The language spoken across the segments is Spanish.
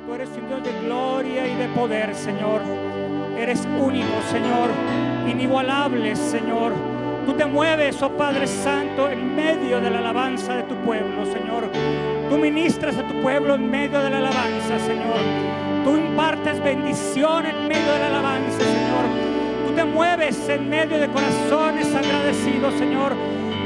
Tú eres un Dios de gloria y de poder, Señor. Eres único, Señor, inigualable, Señor. Tú te mueves, oh Padre Santo, en medio de la alabanza de tu pueblo, Señor. Tú ministras a tu pueblo en medio de la alabanza, Señor. Tú impartes bendición en medio de la alabanza, Señor. Tú te mueves en medio de corazones agradecidos, Señor.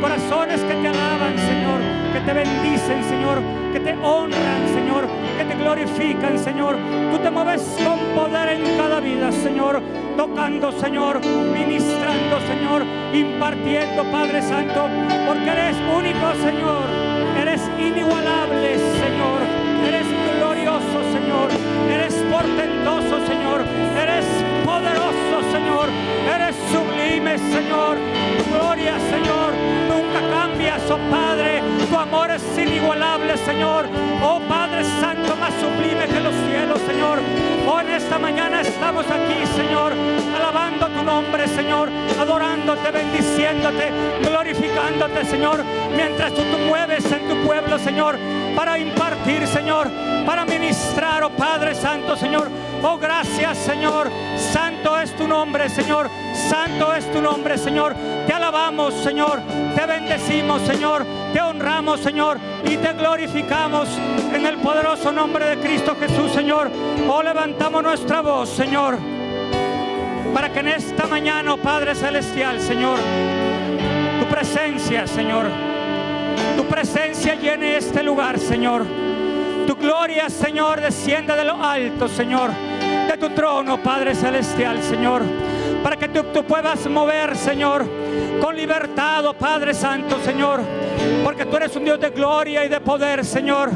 Corazones que te alaban, Señor, que te bendicen, Señor, que te honran, Señor, que te glorifican, Señor. Tú te mueves con poder en cada vida, Señor, tocando, Señor, ministrando, Señor, impartiendo, Padre Santo, porque eres único, Señor. Eres inigualable, Señor. Eres glorioso, Señor. Eres portentoso, Señor. Eres poderoso, Señor. Eres sublime, Señor. Gloria, Señor. Nunca cambias, oh Padre. Tu amor es inigualable, Señor. Oh Padre Santo, más sublime que los cielos, Señor. Oh, en esta mañana estamos aquí, Señor, alabando tu nombre, Señor, adorándote, bendiciéndote, glorificándote, Señor, mientras tú te mueves en tu pueblo, Señor, para impartir, Señor, para ministrar, oh Padre Santo, Señor. Oh, gracias, Señor. Santo es tu nombre, Señor. Santo es tu nombre, Señor. Te alabamos, Señor. Te bendecimos, Señor. Te honramos, Señor, y te glorificamos en el poderoso nombre de Cristo Jesús, Señor. Oh, levantamos nuestra voz, Señor, para que en esta mañana, oh Padre Celestial, Señor, tu presencia, Señor, tu presencia llene este lugar, Señor. Tu gloria, Señor, descienda de lo alto, Señor, de tu trono, Padre Celestial, Señor, para que tú puedas mover, Señor, con libertad, oh Padre Santo, Señor, porque tú eres un Dios de gloria y de poder, Señor.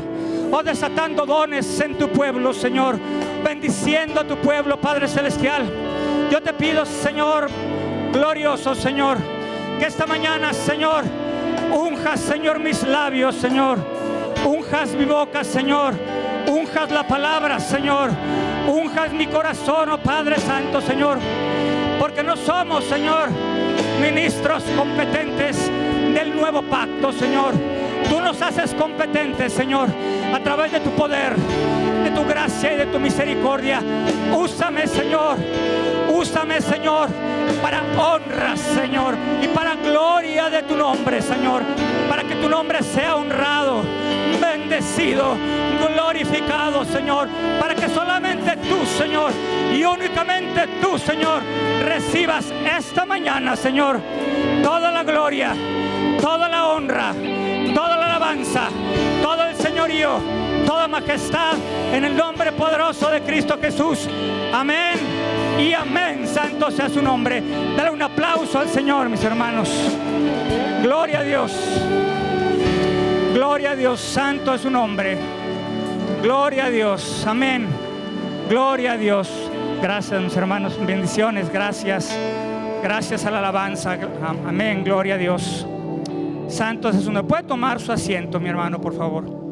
Oh, desatando dones en tu pueblo, Señor, bendiciendo a tu pueblo, Padre Celestial. Yo te pido, Señor, glorioso, Señor, que esta mañana, Señor, unjas, Señor, mis labios, Señor. Unjas mi boca, Señor. Unjas la palabra, Señor. Unjas mi corazón, oh Padre Santo, Señor. Porque no somos, Señor, ministros competentes del nuevo pacto, Señor. Tú nos haces competentes, Señor, a través de tu poder, de tu gracia y de tu misericordia. Úsame, Señor. Úsame, Señor, para honra, Señor, y para gloria de tu nombre, Señor. Para que tu nombre sea honrado, bendecido, glorificado, Señor. Para que solamente tú, Señor, y únicamente tú, Señor, recibas esta mañana, Señor, toda la gloria, toda la honra, toda la alabanza, todo el señorío, toda majestad, en el nombre poderoso de Cristo Jesús. Amén y amén. Santo sea su nombre. Dale un aplauso al Señor, mis hermanos. Gloria a Dios. Gloria a Dios. Santo es su nombre. Gloria a Dios. Amén. Gloria a Dios. Gracias, mis hermanos. Bendiciones. Gracias. Gracias a la alabanza. Amén. Gloria a Dios. Santo es su nombre. ¿Puede tomar su asiento, mi hermano, por favor?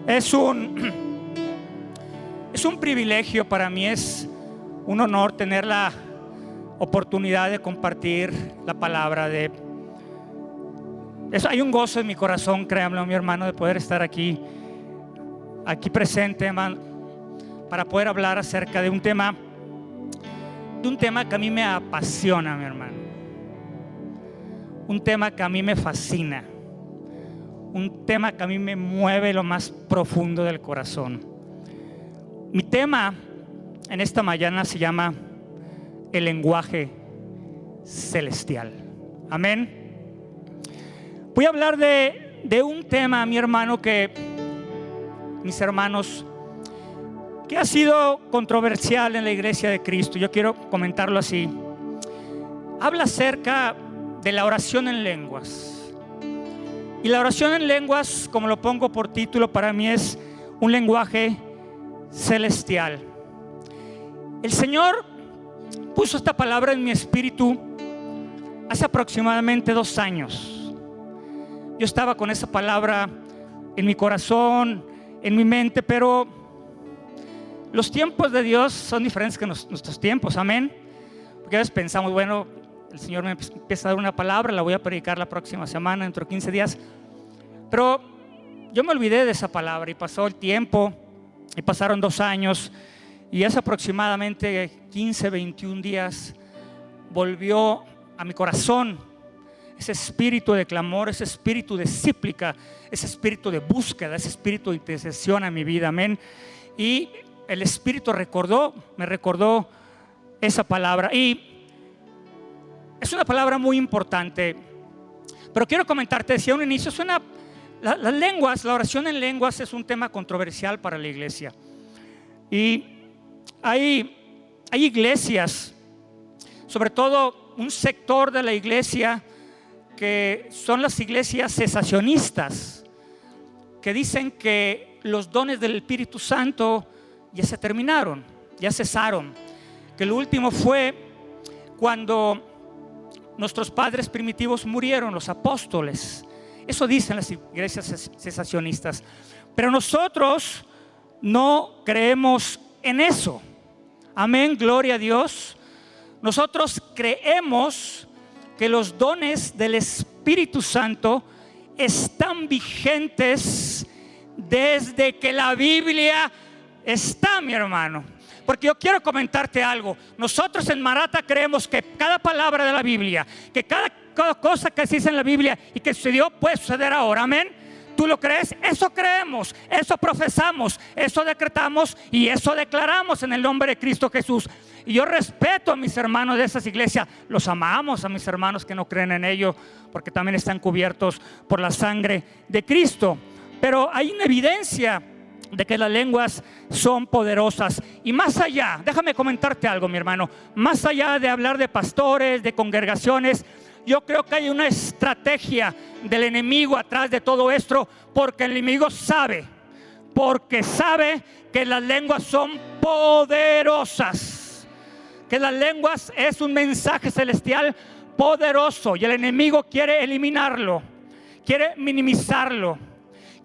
Es un privilegio para mí, es un honor tener la oportunidad de compartir la palabra. Hay un gozo en mi corazón, créanme, mi hermano, de poder estar aquí presente, hermano, para poder hablar acerca de un tema que a mí me apasiona, mi hermano. Un tema que a mí me fascina. Un tema que a mí me mueve lo más profundo del corazón. Mi tema en esta mañana se llama el lenguaje celestial. Amén. Voy a hablar de un tema, mi hermano, mis hermanos, que ha sido controversial en la iglesia de Cristo. Yo quiero comentarlo así. Habla acerca de la oración en lenguas. Y la oración en lenguas, como lo pongo por título, para mí es un lenguaje celestial. El Señor puso esta palabra en mi espíritu hace aproximadamente 2 años. Yo estaba con esa palabra en mi corazón, en mi mente, pero los tiempos de Dios son diferentes que nuestros tiempos, amén. Porque a veces pensamos, bueno, el Señor me empieza a dar una palabra, la voy a predicar la próxima semana, dentro de 15 días. Pero yo me olvidé de esa palabra y pasó el tiempo y pasaron 2 años y hace aproximadamente 15, 21 días volvió a mi corazón ese espíritu de clamor, ese espíritu de súplica, ese espíritu de búsqueda, ese espíritu de intercesión a mi vida, amén. Y el Espíritu me recordó esa palabra, y es una palabra muy importante. Pero quiero comentarte, decía un inicio, las lenguas, la oración en lenguas es un tema controversial para la iglesia. Y hay iglesias, sobre todo un sector de la iglesia, que son las iglesias cesacionistas, que dicen que los dones del Espíritu Santo ya se terminaron, ya cesaron, que lo último fue cuando nuestros padres primitivos murieron, los apóstoles. Eso dicen las iglesias cesacionistas, pero nosotros no creemos en eso. Amén, gloria a Dios. Nosotros creemos que los dones del Espíritu Santo están vigentes desde que la Biblia está, mi hermano. Porque yo quiero comentarte algo. Nosotros en Maratha creemos que cada palabra de la Biblia, que cada cosa que se dice en la Biblia y que sucedió puede suceder ahora, amén. ¿Tú lo crees? Eso creemos, eso profesamos, eso decretamos y eso declaramos en el nombre de Cristo Jesús. Y yo respeto a mis hermanos de esas iglesias, los amamos a mis hermanos que no creen en ello, porque también están cubiertos por la sangre de Cristo. Pero hay una evidencia de que las lenguas son poderosas. Y más allá, déjame comentarte algo, mi hermano, más allá de hablar de pastores, de congregaciones, yo creo que hay una estrategia del enemigo atrás de todo esto, porque el enemigo sabe que las lenguas son poderosas, que las lenguas es un mensaje celestial poderoso, y el enemigo quiere eliminarlo, quiere minimizarlo,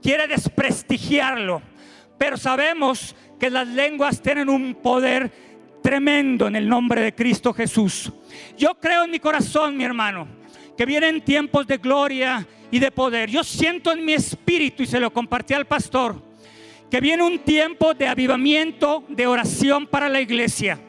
quiere desprestigiarlo. Pero sabemos que las lenguas tienen un poder tremendo en el nombre de Cristo Jesús. Yo creo en mi corazón, mi hermano, que vienen tiempos de gloria y de poder. Yo siento en mi espíritu, y se lo compartí al pastor, que viene un tiempo de avivamiento, de oración para la iglesia.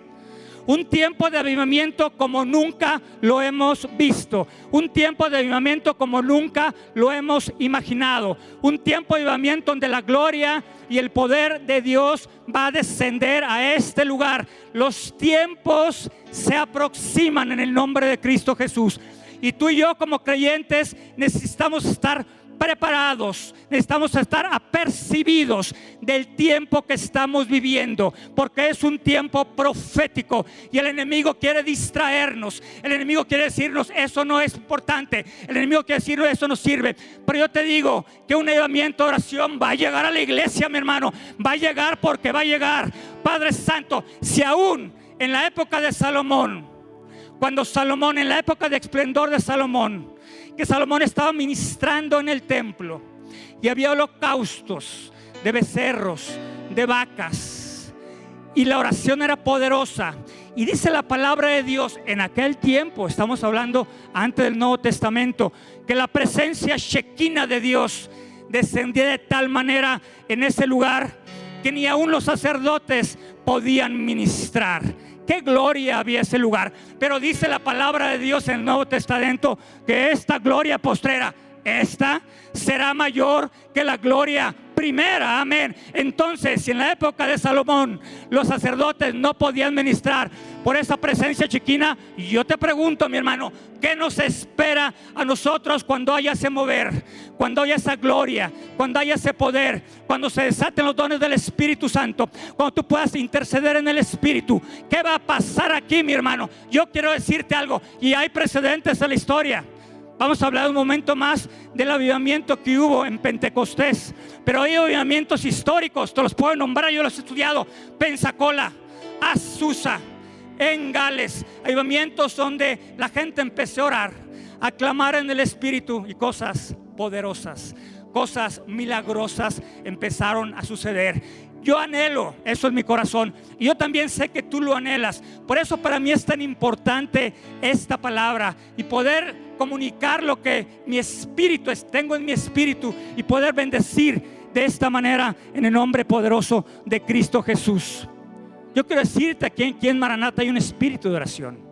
Un tiempo de avivamiento como nunca lo hemos visto. Un tiempo de avivamiento como nunca lo hemos imaginado. Un tiempo de avivamiento donde la gloria y el poder de Dios va a descender a este lugar. Los tiempos se aproximan en el nombre de Cristo Jesús. Y tú y yo como creyentes necesitamos estar preparados, necesitamos estar apercibidos del tiempo que estamos viviendo, porque es un tiempo profético y el enemigo quiere distraernos, el enemigo quiere decirnos eso no es importante, el enemigo quiere decirnos eso no sirve. Pero yo te digo que un avivamiento de oración va a llegar a la iglesia, mi hermano, va a llegar, porque va a llegar. Padre Santo, si aún en la época de Salomón, en la época de esplendor de Salomón, que Salomón estaba ministrando en el templo y había holocaustos de becerros, de vacas, y la oración era poderosa, y dice la palabra de Dios en aquel tiempo, estamos hablando antes del Nuevo Testamento, que la presencia shekinah de Dios descendía de tal manera en ese lugar que ni aún los sacerdotes podían ministrar. Qué gloria había ese lugar. Pero dice la palabra de Dios en el Nuevo Testamento que esta gloria postrera, esta será mayor que la gloria primera. Amén. Entonces, si en la época de Salomón los sacerdotes no podían ministrar por esa presencia shekinah, yo te pregunto, mi hermano, ¿qué nos espera a nosotros cuando haya ese mover, cuando haya esa gloria, cuando haya ese poder, cuando se desaten los dones del Espíritu Santo, cuando tú puedas interceder en el Espíritu? ¿Qué va a pasar aquí, mi hermano? Yo quiero decirte algo, y hay precedentes en la historia. Vamos a hablar un momento más del avivamiento que hubo en Pentecostés, pero hay avivamientos históricos, te los puedo nombrar, yo los he estudiado. Pensacola, Azusa, en Gales, avivamientos donde la gente empezó a orar, a clamar en el Espíritu, y cosas poderosas cosas milagrosas empezaron a suceder. Yo anhelo eso en mi corazón, y yo también sé que tú lo anhelas. Por eso para mí es tan importante esta palabra y poder comunicar lo que mi espíritu tengo en mi espíritu, y poder bendecir de esta manera en el nombre poderoso de Cristo Jesús. Yo quiero decirte que aquí en Maranata hay un espíritu de oración.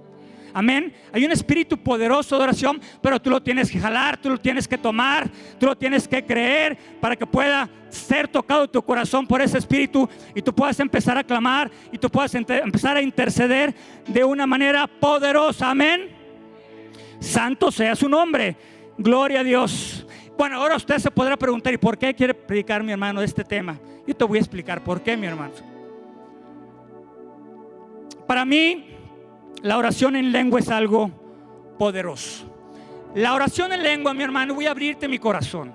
Amén. Hay un espíritu poderoso de oración, pero tú lo tienes que jalar, tú lo tienes que tomar, tú lo tienes que creer para que pueda ser tocado tu corazón por ese espíritu, y tú puedas empezar a clamar, y tú puedas empezar a interceder de una manera poderosa. Amén. Santo sea su nombre. Gloria a Dios. Bueno, ahora usted se podrá preguntar: ¿y por qué quiere predicar mi hermano de este tema? Yo te voy a explicar por qué, mi hermano. Para mí, la oración en lengua es algo poderoso. La oración en lengua, mi hermano, voy a abrirte mi corazón.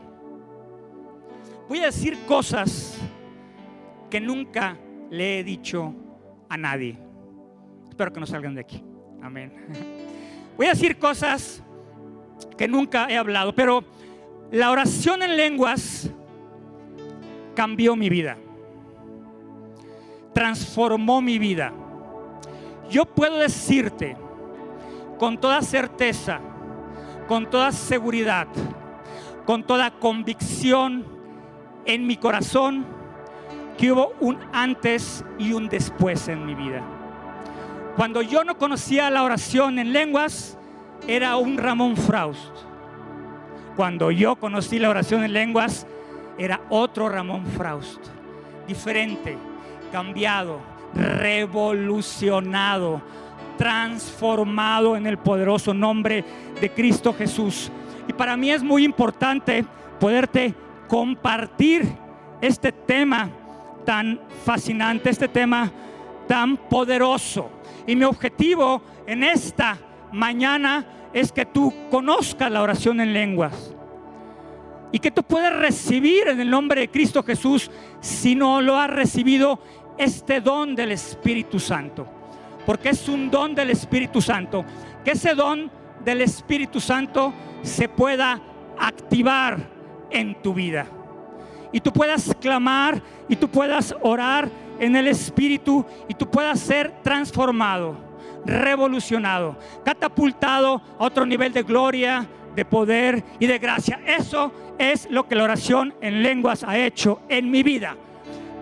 Voy a decir cosas que nunca le he dicho a nadie. Espero que no salgan de aquí. Amén. Voy a decir cosas que nunca he hablado, pero la oración en lenguas cambió mi vida, transformó mi vida. Yo puedo decirte con toda certeza, con toda seguridad, con toda convicción en mi corazón, que hubo un antes y un después en mi vida. Cuando yo no conocía la oración en lenguas, era un Ramón Fraust. Cuando yo conocí la oración en lenguas, era otro Ramón Fraust, diferente, cambiado, revolucionado, transformado en el poderoso nombre de Cristo Jesús. Y para mí es muy importante poderte compartir este tema tan fascinante, este tema tan poderoso. Y mi objetivo en esta mañana es que tú conozcas la oración en lenguas, y que tú puedas recibir en el nombre de Cristo Jesús, si no lo has recibido, este don del Espíritu Santo, porque es un don del Espíritu Santo. Que ese don del Espíritu Santo se pueda activar en tu vida, y tú puedas clamar, y tú puedas orar en el Espíritu, y tú puedas ser transformado, revolucionado, catapultado a otro nivel de gloria, de poder y de gracia. Eso es lo que la oración en lenguas ha hecho en mi vida.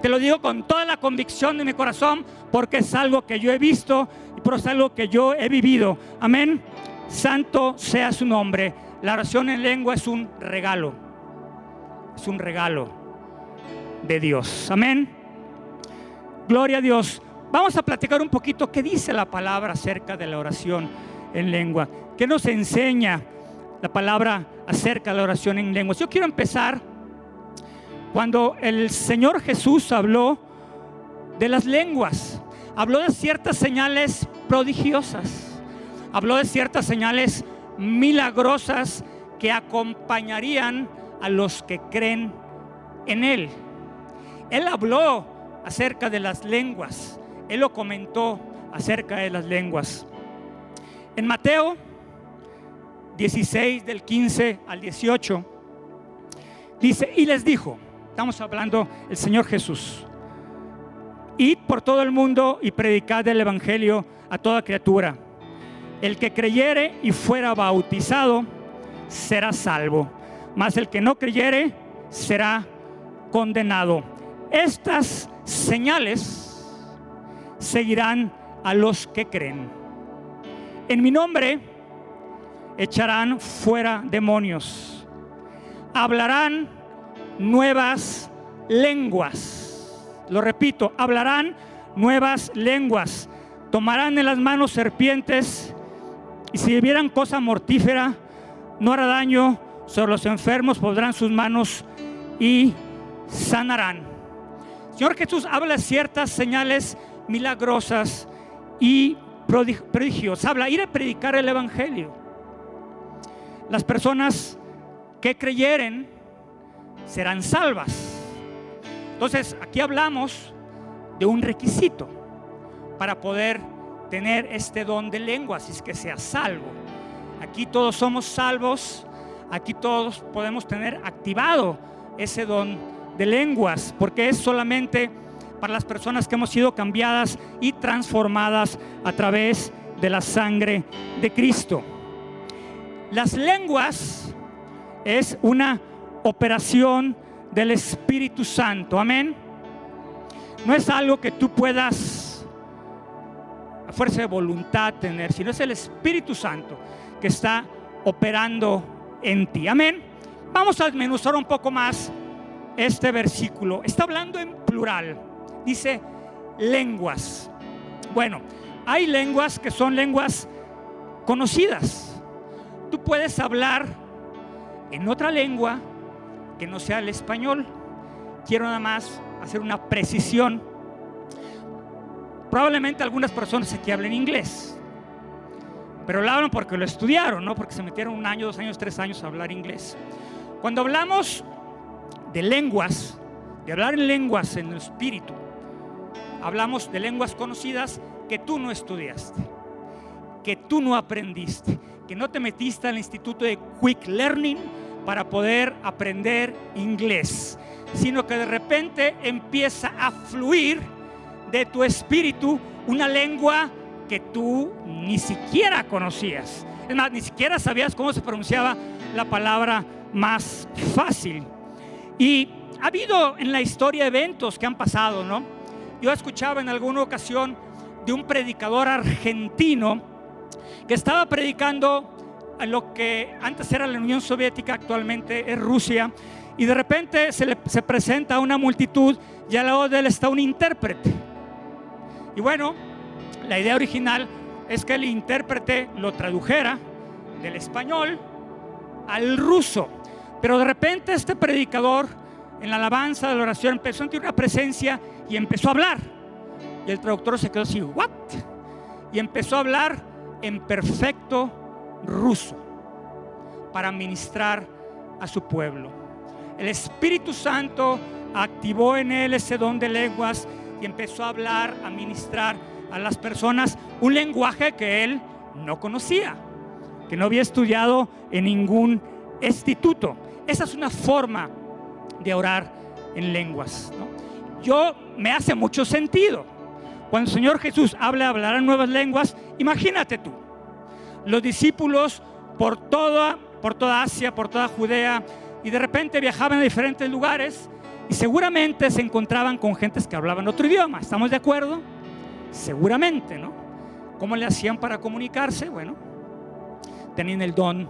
Te lo digo con toda la convicción de mi corazón, porque es algo que yo he visto, y por es algo que yo he vivido. Amén. Santo sea su nombre. La oración en lengua es un regalo. Es un regalo de Dios. Amén. Gloria a Dios. Vamos a platicar un poquito qué dice la palabra acerca de la oración en lengua. ¿Qué nos enseña la palabra acerca de la oración en lenguas? Yo quiero empezar cuando el Señor Jesús habló de las lenguas. Habló de ciertas señales prodigiosas, habló de ciertas señales milagrosas que acompañarían a los que creen en Él. Él habló acerca de las lenguas, Él lo comentó acerca de las lenguas. En Mateo 16, del 15 al 18, dice: y les dijo, estamos hablando el Señor Jesús: id por todo el mundo y predicad el evangelio a toda criatura. El que creyere y fuera bautizado será salvo, mas el que no creyere será condenado. Estas señales seguirán a los que creen. En mi nombre echarán fuera demonios, hablarán nuevas lenguas. Lo repito, hablarán nuevas lenguas, tomarán en las manos serpientes, y si vieran cosa mortífera no hará daño. Sobre los enfermos pondrán sus manos y sanarán. Señor Jesús habla de ciertas señales milagrosas y prodigios. Habla ir a predicar el evangelio. Las personas que creyeren serán salvas. Entonces aquí hablamos de un requisito para poder tener este don de lenguas, es que sea salvo. Aquí todos somos salvos, aquí todos podemos tener activado ese don de lenguas, porque es solamente para las personas que hemos sido cambiadas y transformadas a través de la sangre de Cristo. Las lenguas es una operación del Espíritu Santo, amén. No es algo que tú puedas a fuerza de voluntad tener, sino es el Espíritu Santo que está operando en ti, amén. Vamos a desmenuzar un poco más este versículo. Está hablando en plural, dice lenguas. Bueno, hay lenguas que son lenguas conocidas. Tú puedes hablar en otra lengua que no sea el español. Quiero nada más hacer una precisión. Probablemente algunas personas aquí hablen inglés, pero lo hablan porque lo estudiaron, no porque se metieron 1 año, 2 años, 3 años a hablar inglés. Cuando hablamos de lenguas, de hablar en lenguas en el espíritu, hablamos de lenguas conocidas que tú no estudiaste, que tú no aprendiste, que no te metiste al instituto de Quick Learning para poder aprender inglés, sino que de repente empieza a fluir de tu espíritu una lengua que tú ni siquiera conocías. Es más, ni siquiera sabías cómo se pronunciaba la palabra más fácil. Y ha habido en la historia eventos que han pasado, ¿no? Yo escuchaba en alguna ocasión de un predicador argentino que estaba predicando a lo que antes era la Unión Soviética, actualmente es Rusia, y de repente se presenta a una multitud y al lado de él está un intérprete. Y bueno, la idea original es que el intérprete lo tradujera del español al ruso, pero de repente este predicador en la alabanza de la oración empezó a sentir una presencia y empezó a hablar, y el traductor se quedó así, ¿what? Y empezó a hablar en perfecto ruso para ministrar a su pueblo. El Espíritu Santo activó en él ese don de lenguas y empezó a hablar, a ministrar a las personas un lenguaje que él no conocía, que no había estudiado en ningún instituto. Esa es una forma de orar en lenguas, ¿no? Me hace mucho sentido. Cuando el Señor Jesús hablar en nuevas lenguas, imagínate tú, los discípulos por toda Asia, por toda Judea, y de repente viajaban a diferentes lugares y seguramente se encontraban con gentes que hablaban otro idioma. ¿Estamos de acuerdo? Seguramente, ¿no? ¿Cómo le hacían para comunicarse? Bueno, tenían el don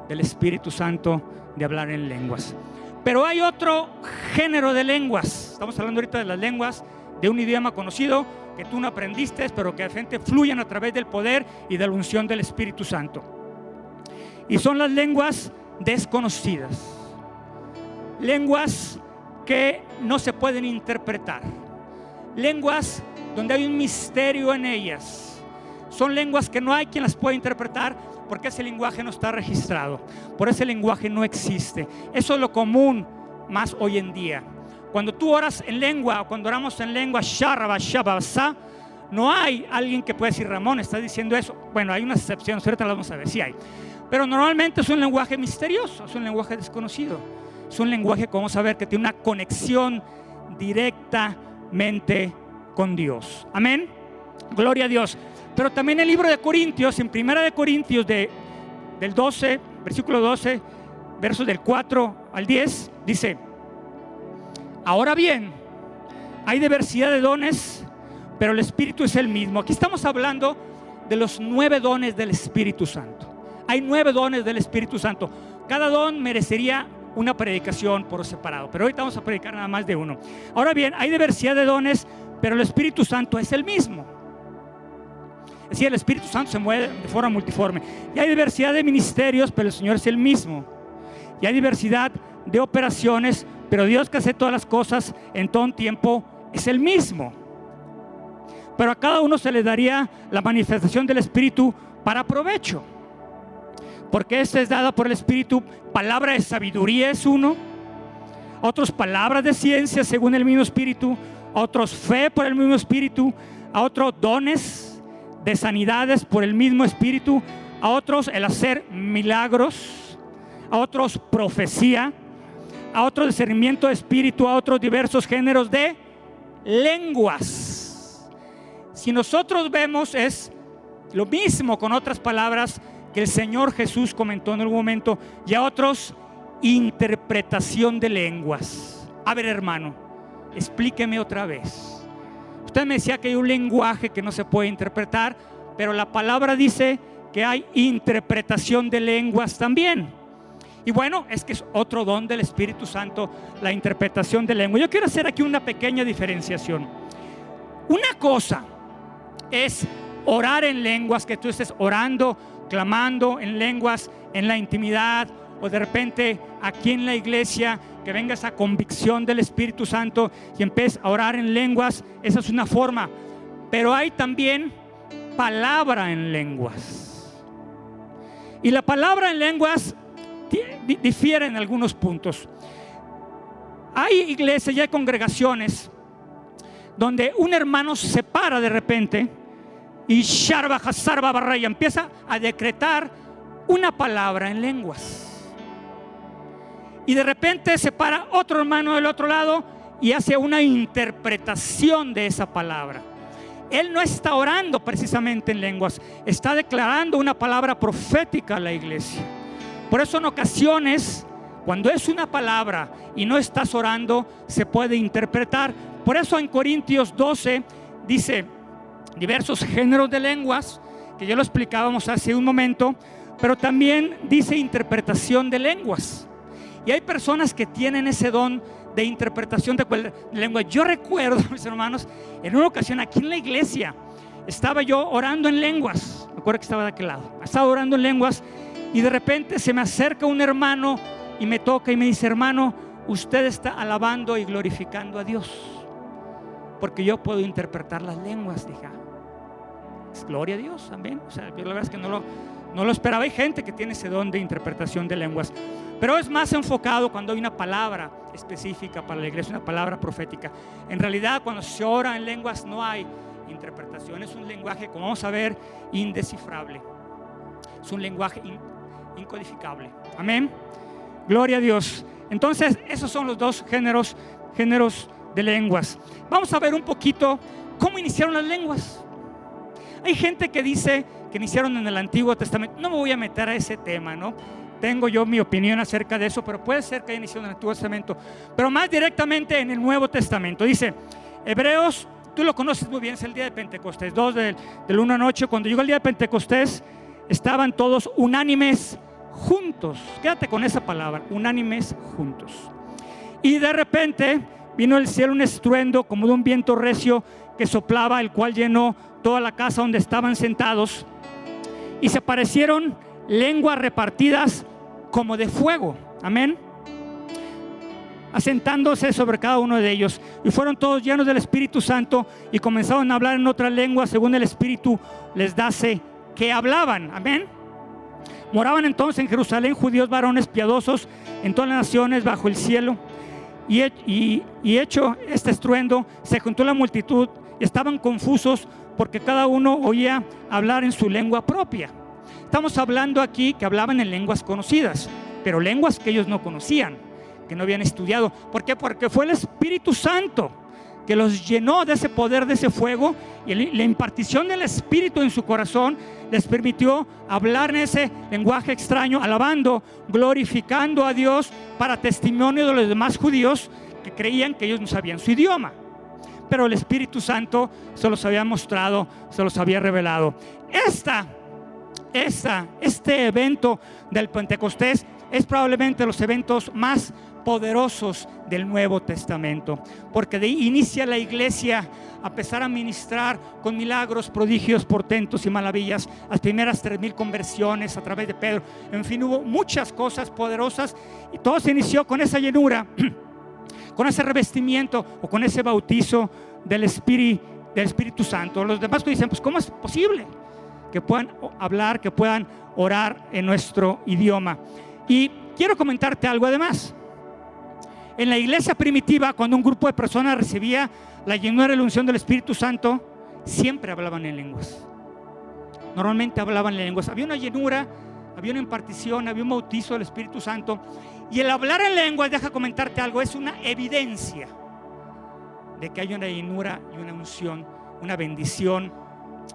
del Espíritu Santo de hablar en lenguas. Pero hay otro género de lenguas. Estamos hablando ahorita de las lenguas de un idioma conocido que tú no aprendiste, pero que de repente fluyen a través del poder y de la unción del Espíritu Santo. Y son las lenguas desconocidas, lenguas que no se pueden interpretar, lenguas donde hay un misterio en ellas. Son lenguas que no hay quien las pueda interpretar porque ese lenguaje no está registrado, por ese lenguaje no existe. Eso es lo común más hoy en día. Cuando tú oras en lengua, o cuando oramos en lengua, no hay alguien que pueda decir, Ramón, ¿estás diciendo eso? Bueno, hay unas excepciones, ahorita las vamos a ver si hay. Pero normalmente es un lenguaje misterioso, es un lenguaje desconocido. Es un lenguaje que vamos a ver que tiene una conexión directamente con Dios. Amén. Gloria a Dios. Pero también el libro de Corintios, en 1 de Corintios del 12, versículo 12, versos del 4 al 10, dice: ahora bien, hay diversidad de dones, pero el Espíritu es el mismo. Aquí estamos hablando de los 9 dones del Espíritu Santo. Hay 9 dones del Espíritu Santo. Cada don merecería una predicación por separado, pero ahorita vamos a predicar nada más de uno. Ahora bien, hay diversidad de dones, pero el Espíritu Santo es el mismo. Es decir, el Espíritu Santo se mueve de forma multiforme. Y hay diversidad de ministerios, pero el Señor es el mismo. Y hay diversidad de operaciones, pero Dios, que hace todas las cosas en todo tiempo, es el mismo. Pero a cada uno se le daría la manifestación del Espíritu para provecho, porque esta es dada por el Espíritu. Palabra de sabiduría es uno, a otros palabras de ciencia según el mismo Espíritu, a otros fe por el mismo Espíritu, a otros dones de sanidades por el mismo Espíritu, a otros el hacer milagros, a otros profecía, a otro discernimiento de espíritu, a otros diversos géneros de lenguas. Si nosotros vemos, es lo mismo, con otras palabras, que el Señor Jesús comentó en algún momento, y a otros, interpretación de lenguas. A ver, hermano, explíqueme otra vez. Usted me decía que hay un lenguaje que no se puede interpretar, pero la palabra dice que hay interpretación de lenguas también. Y bueno, es que es otro don del Espíritu Santo, la interpretación de lenguas. Yo quiero hacer aquí una pequeña diferenciación. Una cosa es orar en lenguas, que tú estés orando, clamando en lenguas en la intimidad, o de repente aquí en la iglesia, que venga esa convicción del Espíritu Santo y empieces a orar en lenguas. Esa es una forma, pero hay también palabra en lenguas, y la palabra en lenguas difiere en algunos puntos. Hay iglesias y hay congregaciones donde un hermano se para de repente y empieza a decretar una palabra en lenguas, y de repente se para otro hermano del otro lado y hace una interpretación de esa palabra. Él no está orando precisamente en lenguas, está declarando una palabra profética a la iglesia. Por eso en ocasiones, cuando es una palabra y no estás orando, se puede interpretar. Por eso en Corintios 12 dice diversos géneros de lenguas, que ya lo explicábamos hace un momento, pero también dice interpretación de lenguas. Y hay personas que tienen ese don de interpretación de lenguas. Yo recuerdo, mis hermanos, en una ocasión aquí en la iglesia estaba yo orando en lenguas. Me acuerdo que estaba de aquel lado, estaba orando en lenguas, y de repente se me acerca un hermano y me toca y me dice: hermano, usted está alabando y glorificando a Dios, porque yo puedo interpretar las lenguas. Dije, gloria a Dios, amén. O sea, yo la verdad es que no lo esperaba. Hay gente que tiene ese don de interpretación de lenguas, pero es más enfocado cuando hay una palabra específica para la iglesia, una palabra profética. En realidad, cuando se ora en lenguas no hay interpretación, es un lenguaje, como vamos a ver, indescifrable. Es un lenguaje incodificable. Amén. Gloria a Dios. Entonces, esos son los dos géneros de lenguas. Vamos a ver un poquito cómo iniciaron las lenguas. Hay gente que dice que iniciaron en el Antiguo Testamento. No me voy a meter a ese tema, ¿no? Tengo yo mi opinión acerca de eso, pero puede ser que haya iniciado en el Antiguo Testamento, pero más directamente en el Nuevo Testamento. Dice Hebreos, tú lo conoces muy bien, es el día de Pentecostés, 2 del 1 a 8. Cuando llegó el día de Pentecostés, estaban todos unánimes juntos. Quédate con esa palabra, unánimes juntos. Y de repente vino del cielo un estruendo como de un viento recio que soplaba, el cual llenó toda la casa donde estaban sentados, y se aparecieron lenguas repartidas como de fuego, amén, asentándose sobre cada uno de ellos, y fueron todos llenos del Espíritu Santo y comenzaron a hablar en otras lenguas según el Espíritu les dase que hablaban, amén. Moraban entonces en Jerusalén judíos varones piadosos en todas las naciones bajo el cielo, y hecho este estruendo se juntó la multitud y estaban confusos porque cada uno oía hablar en su lengua propia. Estamos hablando aquí que hablaban en lenguas conocidas, pero lenguas que ellos no conocían, que no habían estudiado. ¿Por qué? Porque fue el Espíritu Santo que los llenó de ese poder, de ese fuego, y la impartición del Espíritu en su corazón les permitió hablar en ese lenguaje extraño, alabando, glorificando a Dios, para testimonio de los demás judíos que creían que ellos no sabían su idioma. Pero el Espíritu Santo se los había mostrado, se los había revelado. Este evento del Pentecostés es probablemente de los eventos más poderosos del Nuevo Testamento, porque de ahí inicia la iglesia a empezar a ministrar con milagros, prodigios, portentos y maravillas. Las primeras 3,000 conversiones a través de Pedro. En fin, hubo muchas cosas poderosas, y todo se inició con esa llenura, con ese revestimiento o con ese bautizo del Espíritu Santo. Los demás dicen, pues ¿cómo es posible que puedan hablar, que puedan orar en nuestro idioma? Y quiero comentarte algo además. En la iglesia primitiva, cuando un grupo de personas recibía la llenura y la unción del Espíritu Santo, siempre hablaban en lenguas. Normalmente hablaban en lenguas. Había una llenura, había una impartición, había un bautizo del Espíritu Santo, Y el hablar en lenguas, deja comentarte algo, es una evidencia de que hay una llenura y una unción, una bendición,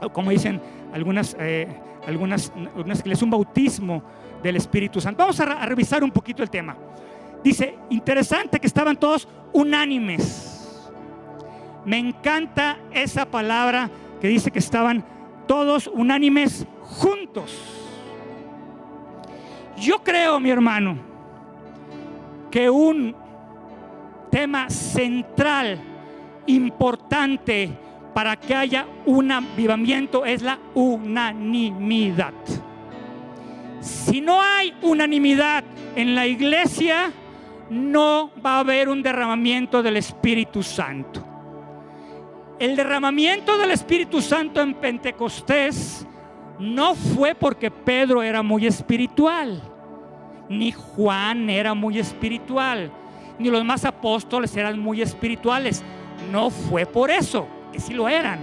o como dicen algunas iglesias, un bautismo del Espíritu Santo. Vamos a revisar un poquito el tema. Dice, interesante que estaban todos unánimes. Me encanta esa palabra que dice que estaban todos unánimes juntos. Yo creo, mi hermano, que un tema central, importante para que haya un avivamiento es la unanimidad. Si no hay unanimidad en la iglesia, no va a haber un derramamiento del Espíritu Santo. El derramamiento del Espíritu Santo en Pentecostés no fue porque Pedro era muy espiritual, ni Juan era muy espiritual, ni los demás apóstoles eran muy espirituales. No fue por eso, que sí lo eran.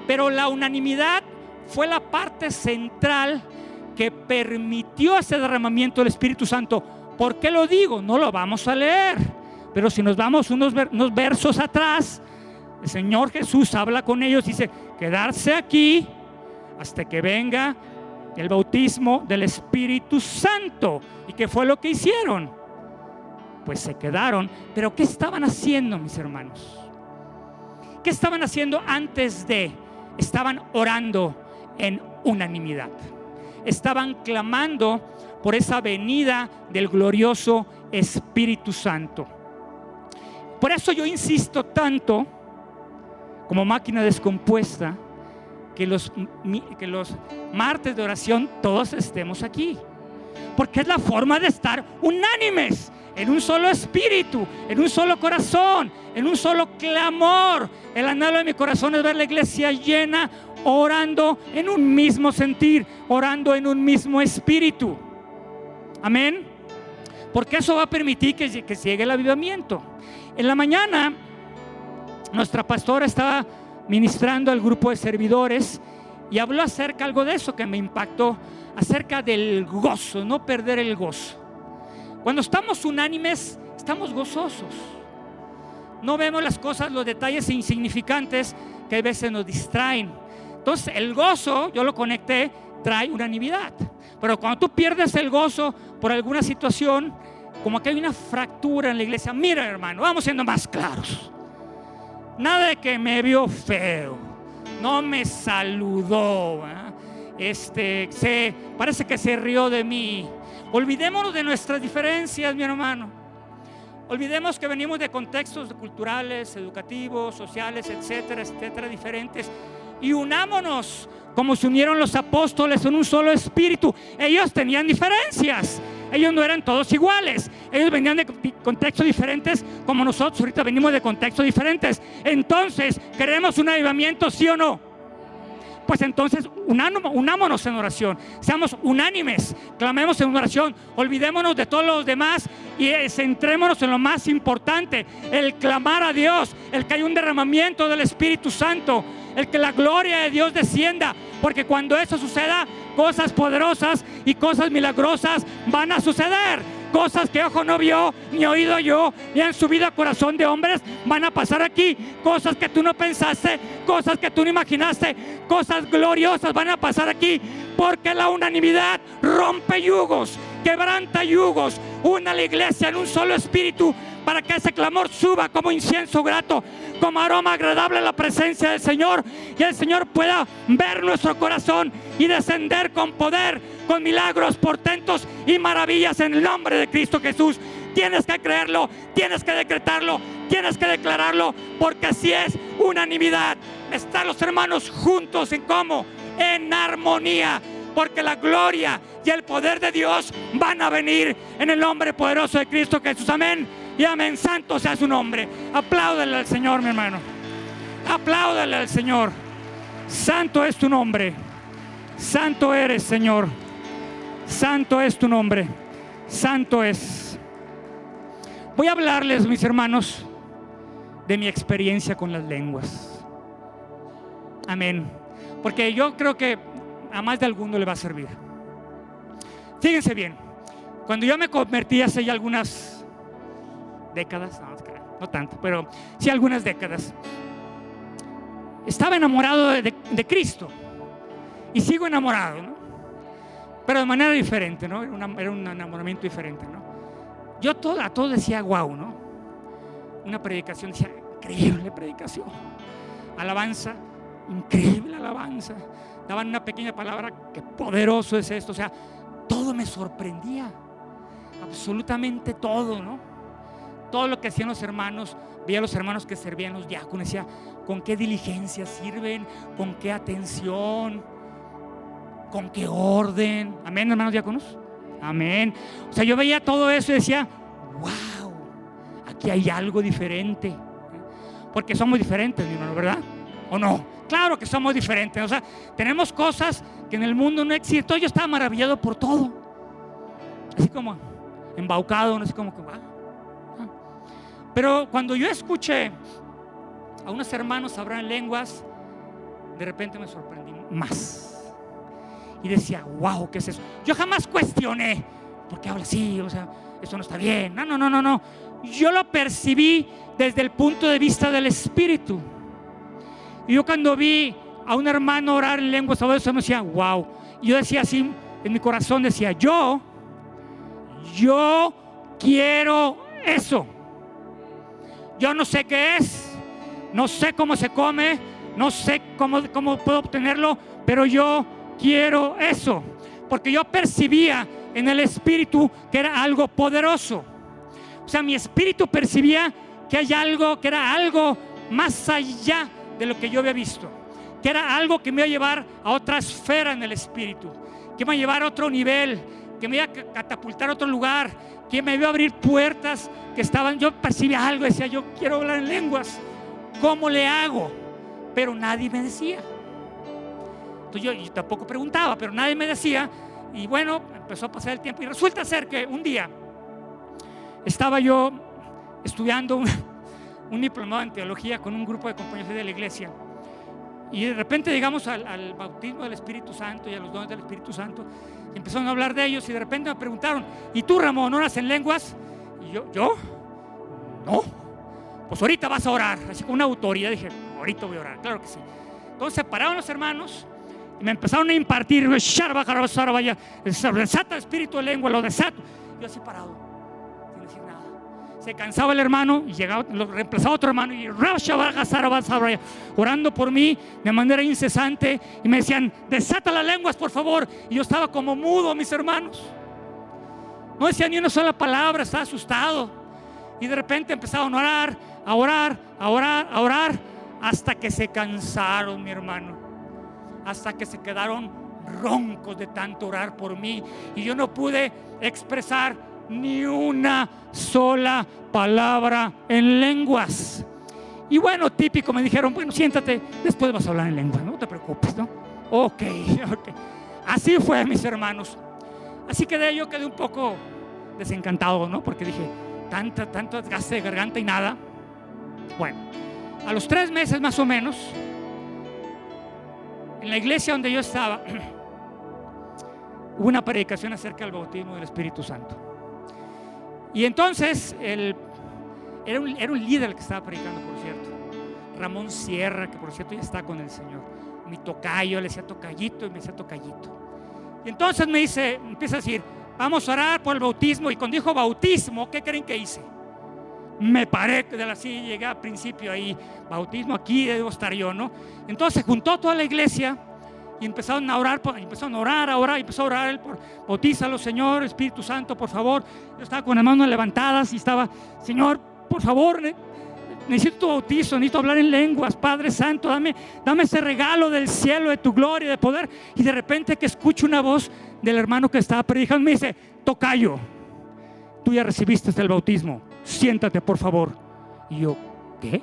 Pero la unanimidad fue la parte central que permitió ese derramamiento del Espíritu Santo. ¿Por qué lo digo? No lo vamos a leer, pero si nos vamos unos versos atrás, el Señor Jesús habla con ellos y dice: quedarse aquí hasta que venga el bautismo del Espíritu Santo. ¿Y qué fue lo que hicieron? Pues se quedaron. Pero ¿qué estaban haciendo, mis hermanos? ¿Qué estaban haciendo antes de? Estaban orando en unanimidad. Estaban clamando por esa venida del glorioso Espíritu Santo. Por eso yo insisto tanto, como máquina descompuesta, que los martes de oración todos estemos aquí, porque es la forma de estar unánimes, en un solo espíritu, en un solo corazón, en un solo clamor. El anhelo de mi corazón es ver la iglesia llena, orando en un mismo sentir, orando en un mismo espíritu. Amén. Porque eso va a permitir que llegue el avivamiento. En la mañana nuestra pastora estaba ministrando al grupo de servidores y habló acerca algo de eso que me impactó, acerca del gozo, no perder el gozo. Cuando estamos unánimes, estamos gozosos. No vemos las cosas, los detalles insignificantes que a veces nos distraen. Entonces el gozo, yo lo conecté, trae unanimidad. Pero cuando tú pierdes el gozo por alguna situación, como que hay una fractura en la iglesia. Mira, hermano, vamos siendo más claros. Nada de que me vio feo, no me saludó, parece que se rió de mí. Olvidémonos de nuestras diferencias, mi hermano. Olvidemos que venimos de contextos culturales, educativos, sociales, etcétera, etcétera, diferentes, y unámonos como se unieron los apóstoles en un solo espíritu. Ellos tenían diferencias, ellos no eran todos iguales, ellos venían de contextos diferentes, como nosotros ahorita venimos de contextos diferentes. Entonces, ¿queremos un avivamiento, sí o no? Pues entonces unámonos en oración, seamos unánimes, clamemos en oración, olvidémonos de todos los demás y centrémonos en lo más importante: el clamar a Dios, el que haya un derramamiento del Espíritu Santo, el que la gloria de Dios descienda, porque cuando eso suceda, cosas poderosas y cosas milagrosas van a suceder. Cosas que ojo no vio, ni oído yo, ni han subido a corazón de hombres, van a pasar aquí. Cosas que tú no pensaste, cosas que tú no imaginaste, cosas gloriosas van a pasar aquí, porque la unanimidad rompe yugos, quebranta yugos. Una la iglesia en un solo espíritu, para que ese clamor suba como incienso grato, como aroma agradable a la presencia del Señor, y el Señor pueda ver nuestro corazón y descender con poder, con milagros, portentos y maravillas en el nombre de Cristo Jesús. Tienes que creerlo, tienes que decretarlo, tienes que declararlo, porque así es unanimidad. Están los hermanos juntos en cómo, en armonía, porque la gloria y el poder de Dios van a venir en el nombre poderoso de Cristo Jesús. Amén y amén. Santo sea su nombre. Apláudale al Señor, mi hermano. Apláudale al Señor. Santo es tu nombre. Santo eres, Señor. Santo es tu nombre. Santo es. Voy a hablarles, mis hermanos, de mi experiencia con las lenguas. Amén. Porque yo creo que a más de alguno le va a servir. Fíjense bien. Cuando yo me convertí hace ya algunas décadas, no tanto, pero sí algunas décadas, estaba enamorado de Cristo y sigo enamorado, ¿no? Pero de manera diferente, ¿no? Era un enamoramiento diferente, ¿no? Yo a todo decía wow, ¿no? Una predicación, decía, increíble predicación. Alabanza, increíble alabanza. Daban una pequeña palabra, qué poderoso es esto. O sea, todo me sorprendía. Absolutamente todo, ¿no? Todo lo que hacían los hermanos. Veía a los hermanos que servían, los diáconos, decía, con qué diligencia sirven, con qué atención, con qué orden. Amén, hermanos diáconos. Amén. O sea, yo veía todo eso y decía, wow, aquí hay algo diferente. Porque somos diferentes, mi hermano, ¿verdad? ¿O no? Claro que somos diferentes. O sea, tenemos cosas que en el mundo no existen. Yo estaba maravillado por todo, así como embaucado, no sé cómo. Pero cuando yo escuché a unos hermanos hablar en lenguas, de repente me sorprendí más. Y decía, wow, ¿qué es eso? Yo jamás cuestioné, ¿por qué habla así? O sea, eso no está bien. No. Yo lo percibí desde el punto de vista del Espíritu. Y yo cuando vi a un hermano orar en lenguas, me decía, wow. Y yo decía así, en mi corazón decía, yo quiero eso. Yo no sé qué es, no sé cómo se come, no sé cómo puedo obtenerlo, pero yo quiero eso, porque yo percibía en el Espíritu que era algo poderoso. O sea, mi espíritu percibía que hay algo, que era algo más allá de lo que yo había visto, que era algo que me iba a llevar a otra esfera en el Espíritu, que me iba a llevar a otro nivel, que me iba a catapultar a otro lugar, que me iba a abrir puertas que estaban. Yo percibía algo, decía, yo quiero hablar en lenguas, ¿cómo le hago? Pero nadie me decía. Entonces yo tampoco preguntaba, pero nadie me decía. Y bueno, empezó a pasar el tiempo y resulta ser que un día estaba yo estudiando un diplomado en teología con un grupo de compañeros de la iglesia, y de repente llegamos al bautismo del Espíritu Santo y a los dones del Espíritu Santo, y empezaron a hablar de ellos, y de repente me preguntaron, ¿y tú, Ramón, oras en lenguas? Y yo no, pues ahorita vas a orar, así con una autoridad. Dije, ahorita voy a orar, claro que sí. Entonces se pararon los hermanos y me empezaron a impartir, desata el espíritu de lengua, lo desato. Yo así parado, sin decir nada. Se cansaba el hermano y llegaba, lo reemplazaba otro hermano y orando por mí de manera incesante, y me decían, desata las lenguas, por favor. Y yo estaba como mudo, mis hermanos, no decía ni una sola palabra, estaba asustado. Y de repente empezaron a orar, hasta que se cansaron, mi hermano, hasta que se quedaron roncos de tanto orar por mí, y yo no pude expresar ni una sola palabra en lenguas. Y bueno, típico, me dijeron, bueno, siéntate, después vas a hablar en lengua, no te preocupes, ¿no? Ok. Así fue, mis hermanos. Así que yo quedé un poco desencantado, ¿no? Porque dije, tanto desgaste de garganta y nada. Bueno, a los 3 meses más o menos, en la iglesia donde yo estaba, hubo una predicación acerca del bautismo del Espíritu Santo. Y entonces era un líder el que estaba predicando, por cierto, Ramón Sierra, que por cierto ya está con el Señor. Mi tocayo, le decía tocayito y me decía tocayito. Y entonces empieza a decir, vamos a orar por el bautismo. Y cuando dijo bautismo, ¿qué creen que hice? Me paré de la silla y llegué al principio ahí, bautismo, aquí debo estar yo, ¿no? Entonces juntó toda la iglesia y empezaron a orar, empezó a orar él por, bautízalo, Señor, Espíritu Santo, por favor. Yo estaba con las manos levantadas y estaba, Señor, por favor, necesito tu bautizo, necesito hablar en lenguas, Padre Santo, dame ese regalo del cielo, de tu gloria, de poder. Y de repente que escucho una voz del hermano que estaba predicando, me dice, tocayo, tú ya recibiste el bautismo, siéntate por favor. Y yo, ¿qué?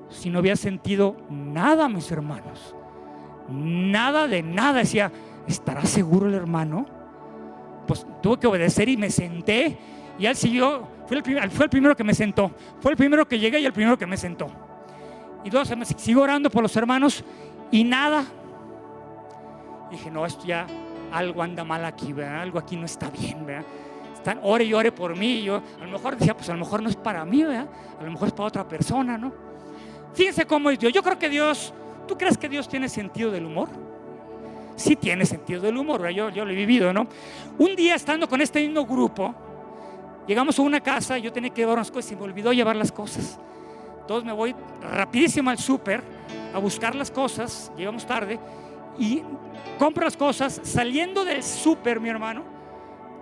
Si no había sentido nada, mis hermanos, nada de nada. Decía, ¿estará seguro el hermano? Pues tuve que obedecer y me senté, y él siguió. Fue el primero que me sentó, fue el primero que llegué y el primero que me sentó. Y entonces me siguió orando por los hermanos y nada. Dije, no, esto ya algo anda mal aquí, ¿verdad? Algo aquí no está bien, ¿verdad? Están ore y ore por mí. Y yo a lo mejor decía, pues a lo mejor no es para mí, ¿verdad? A lo mejor es para otra persona, ¿no? Fíjense cómo es Dios. Yo creo que Dios, ¿tú crees que Dios tiene sentido del humor? Sí tiene sentido del humor, ¿verdad? Yo lo he vivido, ¿no? Un día estando con este mismo grupo, llegamos a una casa, yo tenía que llevar unas cosas y me olvidó llevar las cosas. Entonces me voy rapidísimo al súper a buscar las cosas, llegamos tarde y compro las cosas. Saliendo del súper, mi hermano,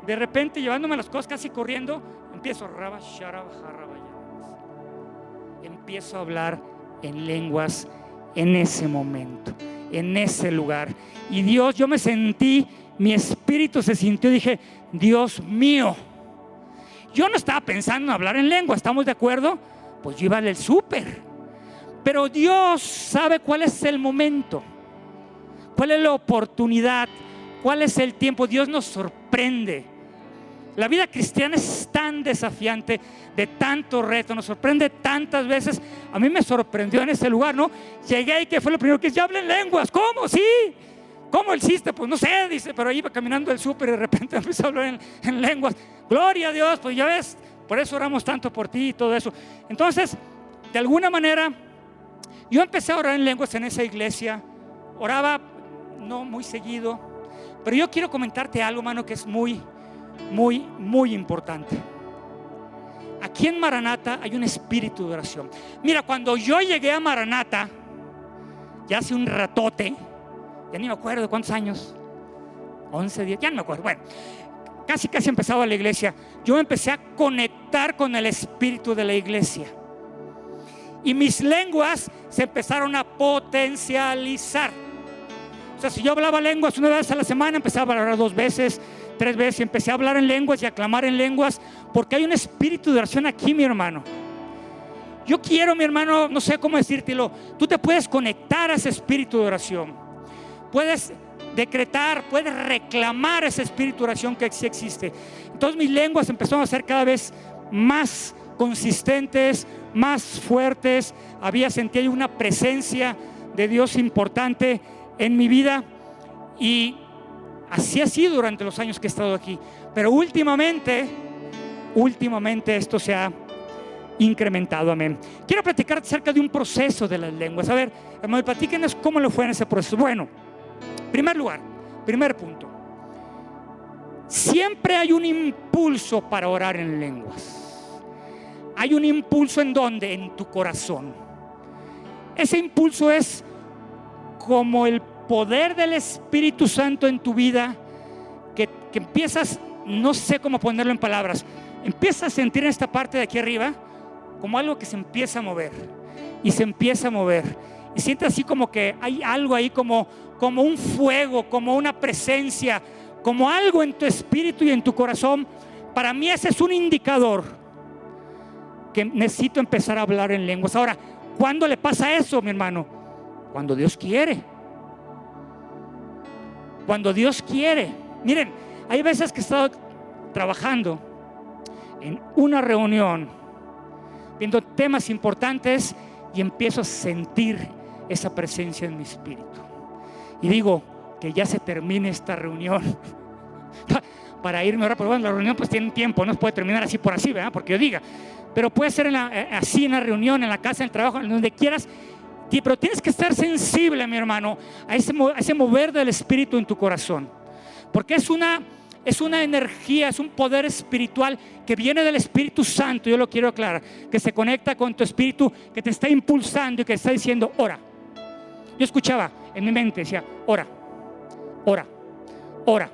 de repente llevándome las cosas casi corriendo, empiezo a hablar en lenguas en ese momento, en ese lugar. Y Dios, yo me sentí, mi espíritu se sintió, dije, Dios mío. Yo no estaba pensando en hablar en lengua, ¿estamos de acuerdo? Pues yo iba del súper. Pero Dios sabe cuál es el momento, cuál es la oportunidad, cuál es el tiempo. Dios nos sorprende. La vida cristiana es tan desafiante, de tanto reto, nos sorprende tantas veces. A mí me sorprendió en ese lugar, ¿no? Llegué y ¿qué fue lo primero que ya hablé en lenguas? ¿Cómo? Sí. ¿Cómo el chiste? Pues no sé, dice, pero iba caminando el súper y de repente empezó a hablar en lenguas. Gloria a Dios, pues ya ves, por eso oramos tanto por ti y todo eso. Entonces, de alguna manera, yo empecé a orar en lenguas en esa iglesia. Oraba no muy seguido, pero yo quiero comentarte algo, hermano, que es muy importante. Aquí en Maranata hay un espíritu de oración. Mira, cuando yo llegué a Maranata, ya hace un ratote, ya ni me acuerdo cuántos años, 11, 10, ya no me acuerdo. Bueno, casi empezaba la iglesia. Yo me empecé a conectar con el espíritu de la iglesia y mis lenguas se empezaron a potencializar. O sea, si yo hablaba lenguas una vez a la semana, empezaba a hablar 2 veces, 3 veces, y empecé a hablar en lenguas y a clamar en lenguas, porque hay un espíritu de oración aquí, mi hermano. Yo quiero, mi hermano, no sé cómo decírtelo, tú te puedes conectar a ese espíritu de oración, puedes decretar, puedes reclamar ese espíritu de oración que sí existe. Entonces mis lenguas empezaron a ser cada vez más consistentes, más fuertes. Había sentido una presencia de Dios importante en mi vida, y así ha sido durante los años que he estado aquí. Pero últimamente esto se ha incrementado, amén. Quiero platicar acerca de un proceso de las lenguas. A ver, hermano, platíquenos cómo lo fue en ese proceso. Bueno, primer punto, siempre hay un impulso para orar en lenguas. Hay un impulso ¿en dónde? En tu corazón. Ese impulso es como el poder del Espíritu Santo en tu vida, que empiezas, no sé cómo ponerlo en palabras, empiezas a sentir en esta parte de aquí arriba como algo que se empieza a mover y se empieza a mover, y sientes así como que hay algo ahí, como un fuego, como una presencia, como algo en tu espíritu y en tu corazón. Para mí ese es un indicador que necesito empezar a hablar en lenguas. Ahora, ¿cuándo le pasa eso, mi hermano? Cuando Dios quiere. Cuando Dios quiere. Miren, hay veces que he estado trabajando en una reunión, viendo temas importantes, y empiezo a sentir esa presencia en mi espíritu. Y digo, que ya se termine esta reunión para irme ahora. Pero bueno, la reunión pues tiene tiempo, no puede terminar así por así, ¿verdad? Porque yo diga. Pero puede ser así en la reunión, en la casa, en el trabajo, en donde quieras. Pero tienes que estar sensible, mi hermano, a ese mover del espíritu en tu corazón, porque es una energía, es un poder espiritual que viene del Espíritu Santo. Yo lo quiero aclarar, que se conecta con tu espíritu, que te está impulsando y que te está diciendo ora. Yo escuchaba en mi mente, decía ora, ora, ora,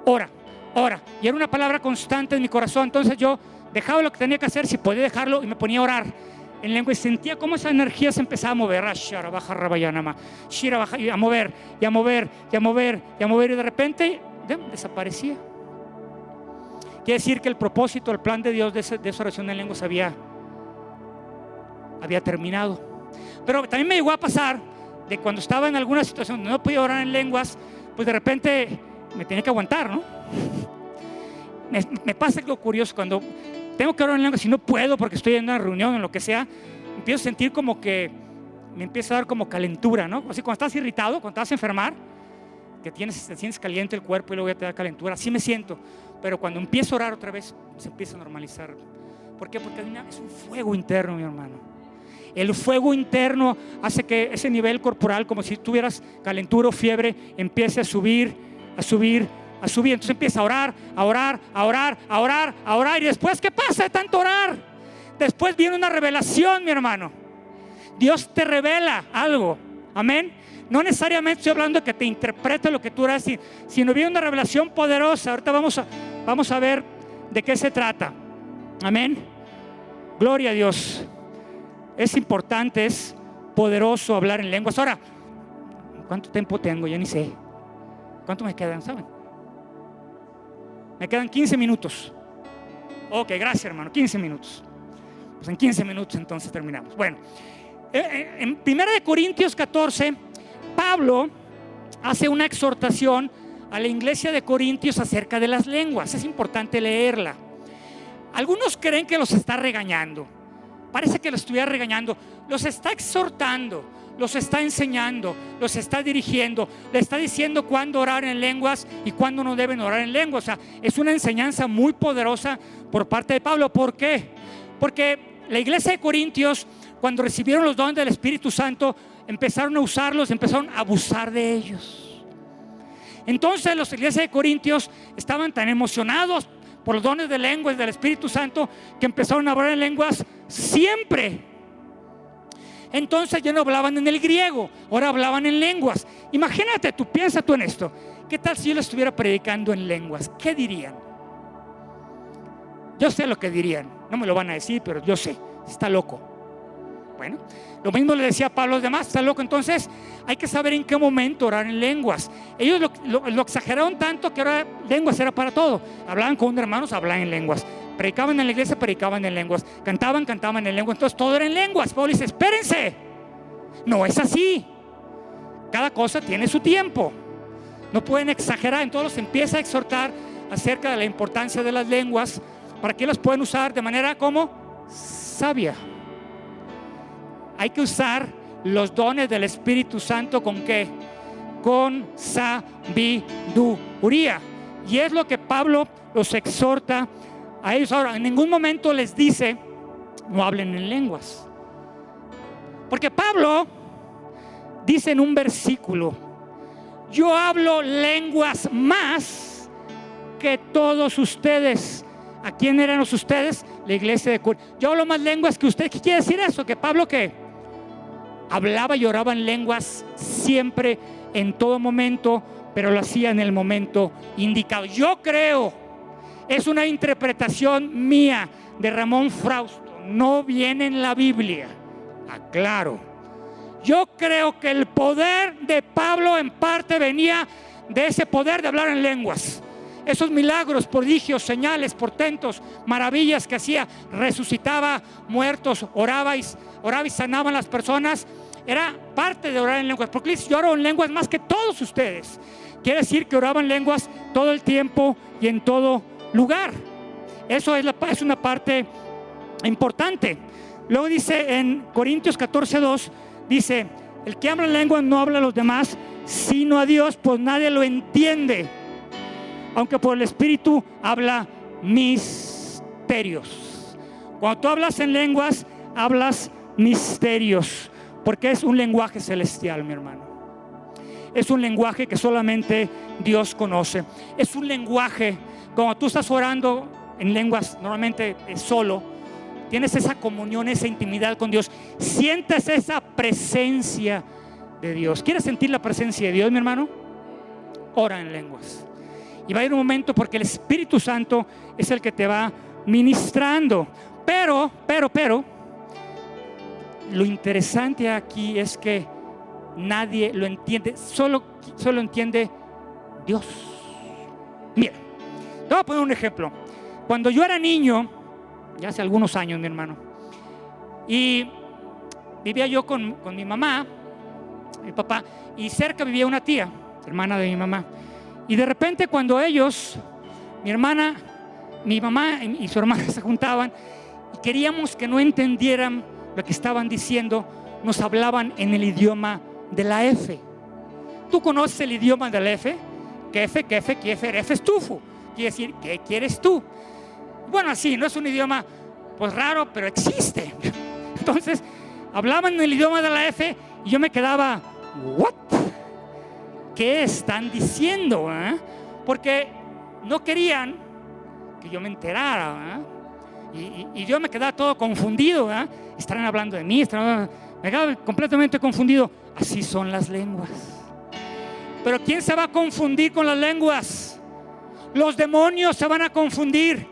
ora, ora, y era una palabra constante en mi corazón. Entonces yo dejaba lo que tenía que hacer, si podía dejarlo, y me ponía a orar en lengua, y sentía cómo esa energía se empezaba a mover, y a mover, y a mover, y a mover, y a mover, y de repente desaparecía. Quiere decir que el propósito, el plan de Dios de esa oración en lenguas había terminado. Pero también me llegó a pasar de cuando estaba en alguna situación donde no podía orar en lenguas, pues de repente me tenía que aguantar, ¿no? Me pasa algo curioso: cuando tengo que orar en lenguas y no puedo porque estoy en una reunión o en lo que sea, empiezo a sentir como que me empieza a dar como calentura, ¿no? Así cuando estás irritado, cuando te vas a enfermar, que te sientes caliente el cuerpo y luego ya te da calentura. Así me siento, pero cuando empiezo a orar otra vez se empieza a normalizar. ¿Por qué? Porque es un fuego interno, mi hermano. El fuego interno hace que ese nivel corporal, como si tuvieras calentura o fiebre, empiece a subir, a subir, a subir. Entonces empieza a orar, a orar, a orar, a orar, a orar. Y después, ¿qué pasa de tanto orar? Después viene una revelación, mi hermano. Dios te revela algo. Amén. No necesariamente estoy hablando de que te interprete lo que tú oras, sino viene una revelación poderosa. Ahorita vamos a ver de qué se trata. Amén. Gloria a Dios. Es importante, es poderoso hablar en lenguas. Ahora, ¿cuánto tiempo tengo? Ya ni sé. ¿Cuánto me quedan? ¿Saben? Me quedan 15 minutos. Ok, gracias, hermano. 15 minutos. Pues en 15 minutos entonces terminamos. Bueno, en 1 Corintios 14, Pablo hace una exhortación a la iglesia de Corintios acerca de las lenguas. Es importante leerla. Algunos creen que los está regañando. Parece que los estuviera regañando. Los está exhortando, los está enseñando, los está dirigiendo. Le está diciendo cuándo orar en lenguas y cuándo no deben orar en lenguas. O sea, es una enseñanza muy poderosa por parte de Pablo. ¿Por qué? Porque la iglesia de Corintios, cuando recibieron los dones del Espíritu Santo, empezaron a usarlos, empezaron a abusar de ellos. Entonces los iglesias de Corintios estaban tan emocionados por los dones de lenguas del Espíritu Santo que empezaron a hablar en lenguas siempre. Entonces ya no hablaban en el griego, ahora hablaban en lenguas. Imagínate, piensa tú en esto. ¿Qué tal si yo les estuviera predicando en lenguas? ¿Qué dirían? Yo sé lo que dirían. No me lo van a decir, pero yo sé. Está loco. Bueno, lo mismo le decía Pablo a los demás. Está loco. Entonces hay que saber en qué momento orar en lenguas. Ellos lo exageraron tanto que ahora lenguas era para todo. Hablaban con hermanos, hablaban en lenguas. Predicaban en la iglesia, predicaban en lenguas. Cantaban en lenguas. Entonces todo era en lenguas. Pablo dice, espérense. No es así. Cada cosa tiene su tiempo. No pueden exagerar. Entonces los empieza a exhortar acerca de la importancia de las lenguas, para que las puedan usar de manera como sabia. Hay que usar los dones del Espíritu Santo ¿con qué? Con sabiduría. Y es lo que Pablo los exhorta a ellos. Ahora, en ningún momento les dice no hablen en lenguas, porque Pablo dice en un versículo: yo hablo lenguas más que todos ustedes. ¿A quién eran los ustedes? La iglesia de Corinto. Yo hablo más lenguas que ustedes. ¿Qué quiere decir eso? Que Pablo ¿qué? Hablaba y oraba en lenguas siempre, en todo momento, pero lo hacía en el momento indicado. Yo creo, es una interpretación mía de Ramón Frausto, no viene en la Biblia, aclaro. Yo creo que el poder de Pablo en parte venía de ese poder de hablar en lenguas. Esos milagros, prodigios, señales, portentos, maravillas que hacía, resucitaba muertos, oraba y sanaban las personas. Era parte de orar en lenguas. Porque yo oro en lenguas más que todos ustedes. Quiere decir que oraba en lenguas todo el tiempo y en todo lugar. Eso es una parte importante. Luego dice en Corintios 14:2, dice: el que habla en lenguas no habla a los demás, sino a Dios, pues nadie lo entiende, aunque por el Espíritu habla misterios. Cuando tú hablas en lenguas, hablas misterios, porque es un lenguaje celestial, mi hermano. Es un lenguaje que solamente Dios conoce. Es un lenguaje, cuando tú estás orando en lenguas, normalmente es solo, tienes esa comunión, esa intimidad con Dios, sientes esa presencia de Dios. ¿Quieres sentir la presencia de Dios, mi hermano? Ora en lenguas. Y va a ir un momento, porque el Espíritu Santo es el que te va ministrando. Pero lo interesante aquí es que nadie lo entiende, solo entiende Dios. Mira, te voy a poner un ejemplo. Cuando yo era niño, ya hace algunos años, mi hermano, y vivía yo con mi mamá, mi papá, y cerca vivía una tía, hermana de mi mamá. Y de repente, cuando ellos, mi mamá y su hermana se juntaban y queríamos que no entendieran lo que estaban diciendo, nos hablaban en el idioma de la F. Tú conoces el idioma del F. Kefe, kefe, kiefer, F es tufu. Quiere decir, ¿qué quieres tú? Bueno, así, no es un idioma pues raro, pero existe. Entonces, hablaban en el idioma de la F y yo me quedaba, ¿what? ¿Qué están diciendo? Porque no querían que yo me enterara. Y yo me quedaba todo confundido. Estarán hablando de mí, me quedaba completamente confundido. Así son las lenguas. Pero ¿quién se va a confundir con las lenguas? Los demonios se van a confundir,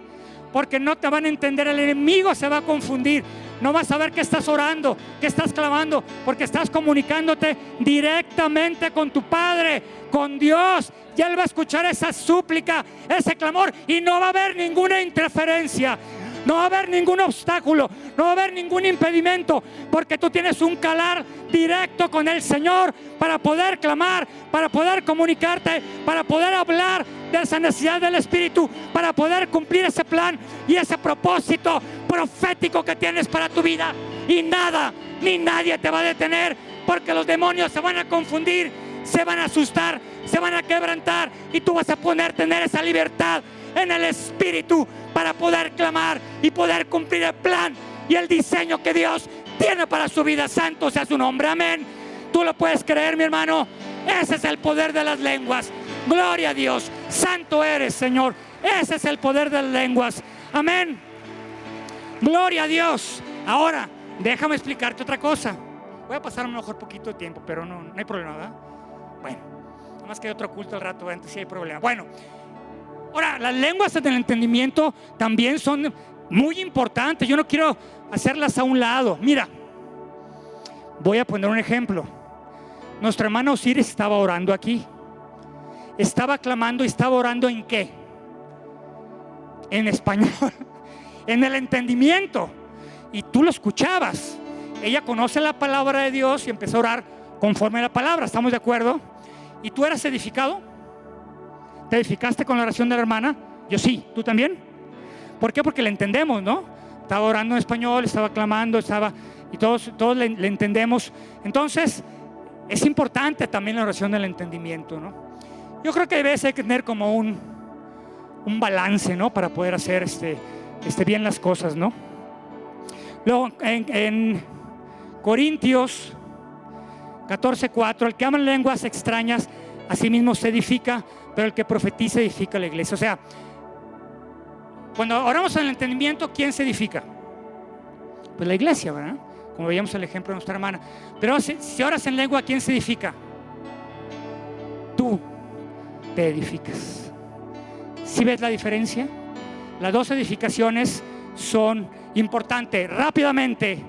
porque no te van a entender. El enemigo se va a confundir. No vas a saber que estás orando, que estás clamando, porque estás comunicándote directamente con tu Padre, con Dios. Y Él va a escuchar esa súplica, ese clamor, y no va a haber ninguna interferencia. No va a haber ningún obstáculo, no va a haber ningún impedimento, porque tú tienes un canal directo con el Señor para poder clamar, para poder comunicarte, para poder hablar de esa necesidad del Espíritu, para poder cumplir ese plan y ese propósito profético que tienes para tu vida. Y nada ni nadie te va a detener, porque los demonios se van a confundir, se van a asustar, se van a quebrantar, y tú vas a poder tener esa libertad en el Espíritu para poder clamar y poder cumplir el plan y el diseño que Dios tiene para su vida. Santo sea su nombre, amén. Tú lo puedes creer, mi hermano. Ese es el poder de las lenguas. Gloria a Dios. Santo eres, Señor. Ese es el poder de las lenguas, amén. Gloria a Dios. Ahora, déjame explicarte otra cosa. Voy a pasar a lo mejor poquito de tiempo, pero no hay problema, ¿verdad? Bueno, nada más que hay otro culto al rato, antes sí hay problema. Bueno, ahora, las lenguas del entendimiento también son muy importantes. Yo no quiero hacerlas a un lado. Mira, voy a poner un ejemplo. Nuestra hermana Osiris estaba orando aquí. Estaba clamando y estaba orando ¿en qué? En español, en el entendimiento. Y tú lo escuchabas. Ella conoce la palabra de Dios y empezó a orar conforme a la palabra. ¿Estamos de acuerdo? ¿Y tú eras edificado? ¿Te edificaste con la oración de la hermana? Yo sí, ¿tú también? ¿Por qué? Porque le entendemos, ¿no? Estaba orando en español, estaba clamando, y todos le entendemos. Entonces, es importante también la oración del entendimiento, ¿no? Yo creo que a veces hay que tener como un balance, ¿no? Para poder hacer bien las cosas, ¿no? Luego, en Corintios 14:4, el que ama lenguas extrañas, a sí mismo se edifica, pero el que profetiza edifica la iglesia. O sea, cuando oramos en el entendimiento, ¿quién se edifica? Pues la iglesia, ¿verdad? Como veíamos el ejemplo de nuestra hermana. Pero si oras en lengua, ¿quién se edifica? Tú te edificas. ¿Sí ves la diferencia? Las dos edificaciones son importantes. Rápidamente,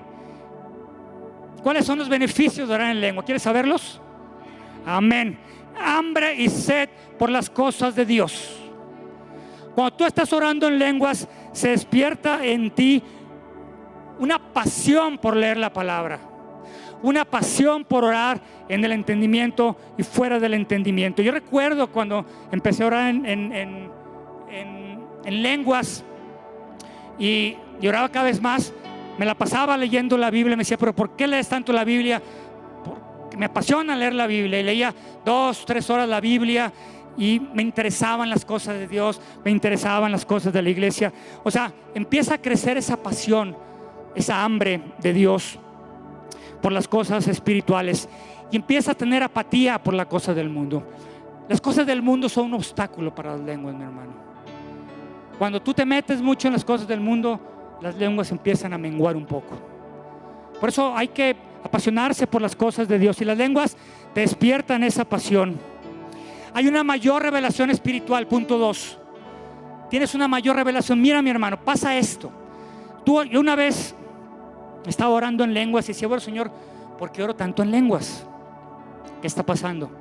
¿cuáles son los beneficios de orar en lengua? ¿Quieres saberlos? Amén. Hambre y sed por las cosas de Dios. Cuando tú estás orando en lenguas, se despierta en ti una pasión por leer la palabra, una pasión por orar en el entendimiento y fuera del entendimiento. Yo recuerdo cuando empecé a orar en lenguas y oraba cada vez más, me la pasaba leyendo la Biblia. Me decía, pero ¿por qué lees tanto la Biblia? Porque me apasiona leer la Biblia. Y leía 2-3 horas la Biblia y me interesaban las cosas de Dios, me interesaban las cosas de la iglesia. O sea, empieza a crecer esa pasión, esa hambre de Dios por las cosas espirituales, y empieza a tener apatía por las cosas del mundo. Las cosas del mundo son un obstáculo para las lenguas, mi hermano. Cuando tú te metes mucho en las cosas del mundo, las lenguas empiezan a menguar un poco. Por eso hay que apasionarse por las cosas de Dios, y las lenguas te despiertan esa pasión. Hay una mayor revelación espiritual. Punto 2. Tienes una mayor revelación. Mira, mi hermano, pasa esto. Yo una vez estaba orando en lenguas y decía, bueno, Señor, ¿por qué oro tanto en lenguas? ¿Qué está pasando?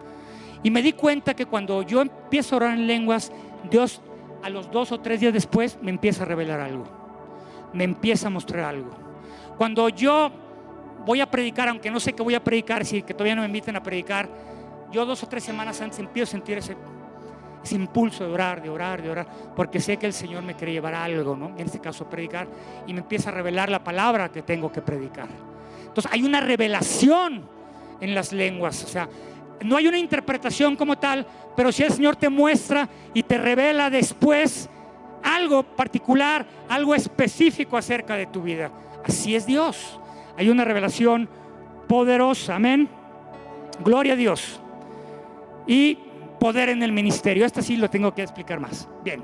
Y me di cuenta que cuando yo empiezo a orar en lenguas, Dios a los 2 o 3 días después me empieza a revelar algo, me empieza a mostrar algo. Cuando yo voy a predicar, aunque no sé qué voy a predicar, si que todavía no me inviten a predicar, yo 2 o 3 semanas antes empiezo a sentir ese impulso de orar, porque sé que el Señor me quiere llevar a algo, ¿no? En este caso predicar, y me empieza a revelar la palabra que tengo que predicar. Entonces hay una revelación en las lenguas. O sea, no hay una interpretación como tal, pero si el Señor te muestra y te revela después algo particular, algo específico acerca de tu vida. Así es Dios. Hay una revelación poderosa, amén. Gloria a Dios. Y poder en el ministerio. Este sí lo tengo que explicar más. Bien.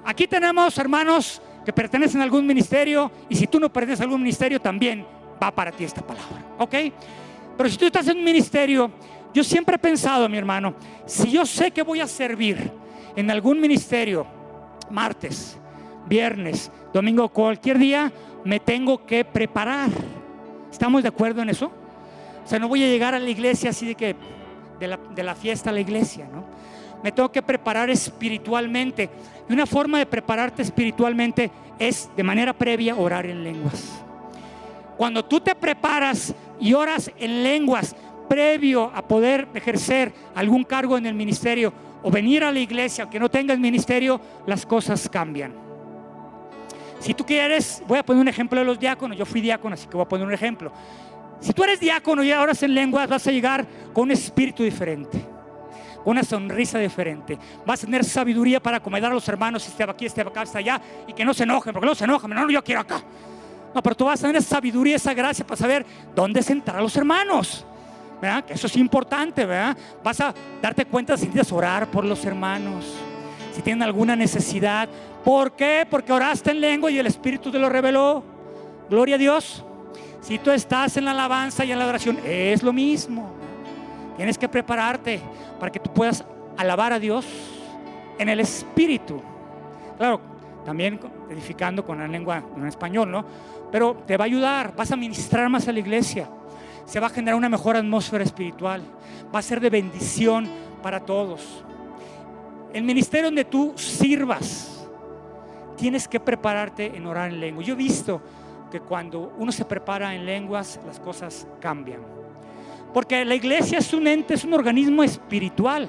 Aquí tenemos hermanos que pertenecen a algún ministerio, y si tú no perteneces a algún ministerio, también va para ti esta palabra, ¿ok? Pero si tú estás en un ministerio, yo siempre he pensado, mi hermano, si yo sé que voy a servir en algún ministerio, martes, viernes, domingo, cualquier día, me tengo que preparar. ¿Estamos de acuerdo en eso? O sea, no voy a llegar a la iglesia así de que de la fiesta a la iglesia, ¿no? Me tengo que preparar espiritualmente. Y una forma de prepararte espiritualmente es de manera previa orar en lenguas. Cuando tú te preparas y oras en lenguas previo a poder ejercer algún cargo en el ministerio o venir a la iglesia aunque no tengas ministerio, las cosas cambian. Si tú quieres, voy a poner un ejemplo de los diáconos. Yo fui diácono, así que voy a poner un ejemplo. Si tú eres diácono y oras en lenguas, vas a llegar con un espíritu diferente, con una sonrisa diferente. Vas a tener sabiduría para acomodar a los hermanos, este va aquí, este va acá, este allá, y que no se enojen, porque no se enojan. No, yo quiero acá. No, pero tú vas a tener esa sabiduría, esa gracia para saber dónde sentar a los hermanos, ¿verdad? Que eso es importante, ¿verdad? Vas a darte cuenta si necesitas orar por los hermanos, si tienen alguna necesidad. ¿Por qué? Porque oraste en lengua y el Espíritu te lo reveló. Gloria a Dios. Si tú estás en la alabanza y en la adoración, es lo mismo. Tienes que prepararte para que tú puedas alabar a Dios en el Espíritu. Claro, también edificando con la lengua en español, ¿no? Pero te va a ayudar, vas a ministrar más a la iglesia. Se va a generar una mejor atmósfera espiritual. Va a ser de bendición para todos. El ministerio donde tú sirvas, tienes que prepararte en orar en lengua. Yo he visto que cuando uno se prepara en lenguas, las cosas cambian. Porque la iglesia es un ente, es un organismo espiritual.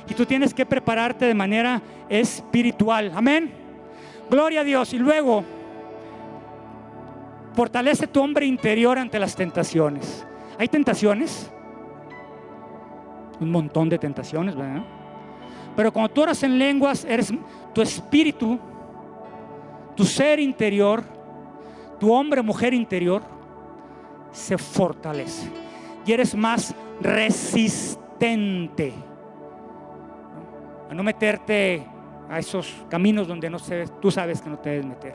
Y tú tienes que prepararte de manera espiritual. Amén. Gloria a Dios. Y luego, fortalece tu hombre interior ante las tentaciones. ¿Hay tentaciones? Un montón de tentaciones, ¿verdad? Pero cuando tú oras en lenguas, tu espíritu, tu ser interior, tu hombre o mujer interior se fortalece y eres más resistente a no meterte a esos caminos donde tú sabes que no te debes meter.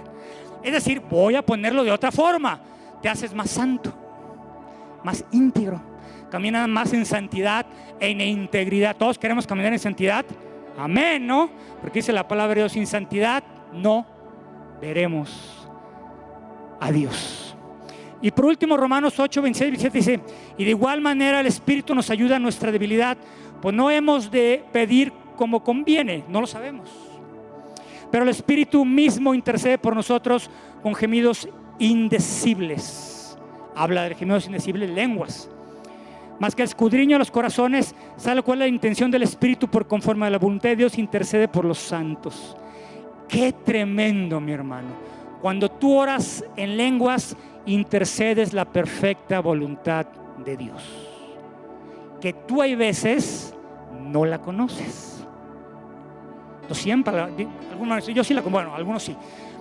Es decir, voy a ponerlo de otra forma: te haces más santo, más íntegro, caminas más en santidad e en integridad. Todos queremos caminar en santidad, amén, ¿no? Porque dice la palabra de Dios: sin santidad no veremos a Dios. Y por último, Romanos 8, 26, 27 dice: y de igual manera el Espíritu nos ayuda en nuestra debilidad, pues no hemos de pedir como conviene, no lo sabemos, pero el Espíritu mismo intercede por nosotros con gemidos indecibles. Habla de gemidos indecibles, lenguas. Más que el escudriño de los corazones, sabe cuál es la intención del Espíritu, por conforme a la voluntad de Dios intercede por los santos. Qué tremendo, mi hermano. Cuando tú oras en lenguas, intercedes la perfecta voluntad de Dios, que tú hay veces no la conoces. No siempre, yo sí la conozco, bueno, algunos sí,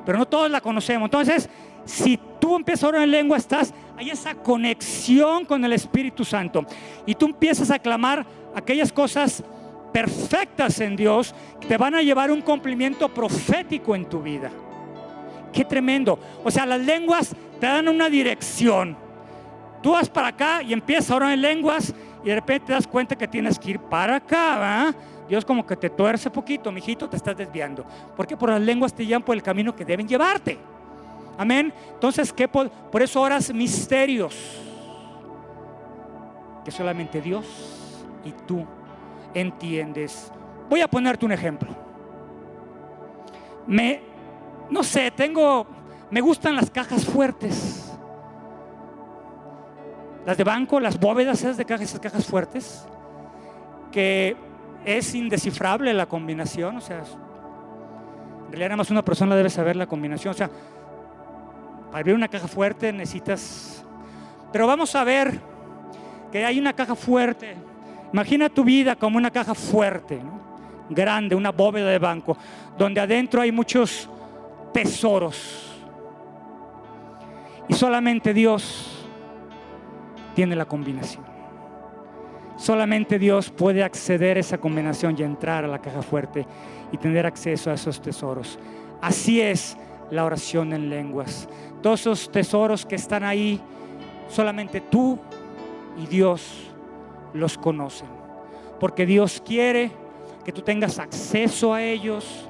pero no todos la conocemos. Entonces, si tú empiezas a orar en lengua, hay esa conexión con el Espíritu Santo, y tú empiezas a clamar aquellas cosas perfectas en Dios que te van a llevar a un cumplimiento profético en tu vida. Qué tremendo. O sea, las lenguas te dan una dirección. Tú vas para acá y empiezas a orar en lenguas, y de repente te das cuenta que tienes que ir para acá, ¿verdad? Dios como que te tuerce poquito, mijito, te estás desviando. Porque por las lenguas te llevan por el camino que deben llevarte. Amén. Entonces, por eso oras misterios que solamente Dios y tú entiendes. Voy a ponerte un ejemplo. No sé, me gustan las cajas fuertes, las de banco, las bóvedas esas esas cajas fuertes, que es indescifrable la combinación. O sea, en realidad nada más una persona debe saber la combinación. O sea, para abrir una caja fuerte necesitas. Pero vamos a ver que hay una caja fuerte Imagina tu vida como una caja fuerte, ¿no? Grande, una bóveda de banco, donde adentro hay muchos tesoros. Y solamente Dios tiene la combinación. Solamente Dios puede acceder a esa combinación y entrar a la caja fuerte y tener acceso a esos tesoros. Así es la oración en lenguas. Todos esos tesoros que están ahí, solamente tú y Dios los conocen. Porque Dios quiere que tú tengas acceso a ellos.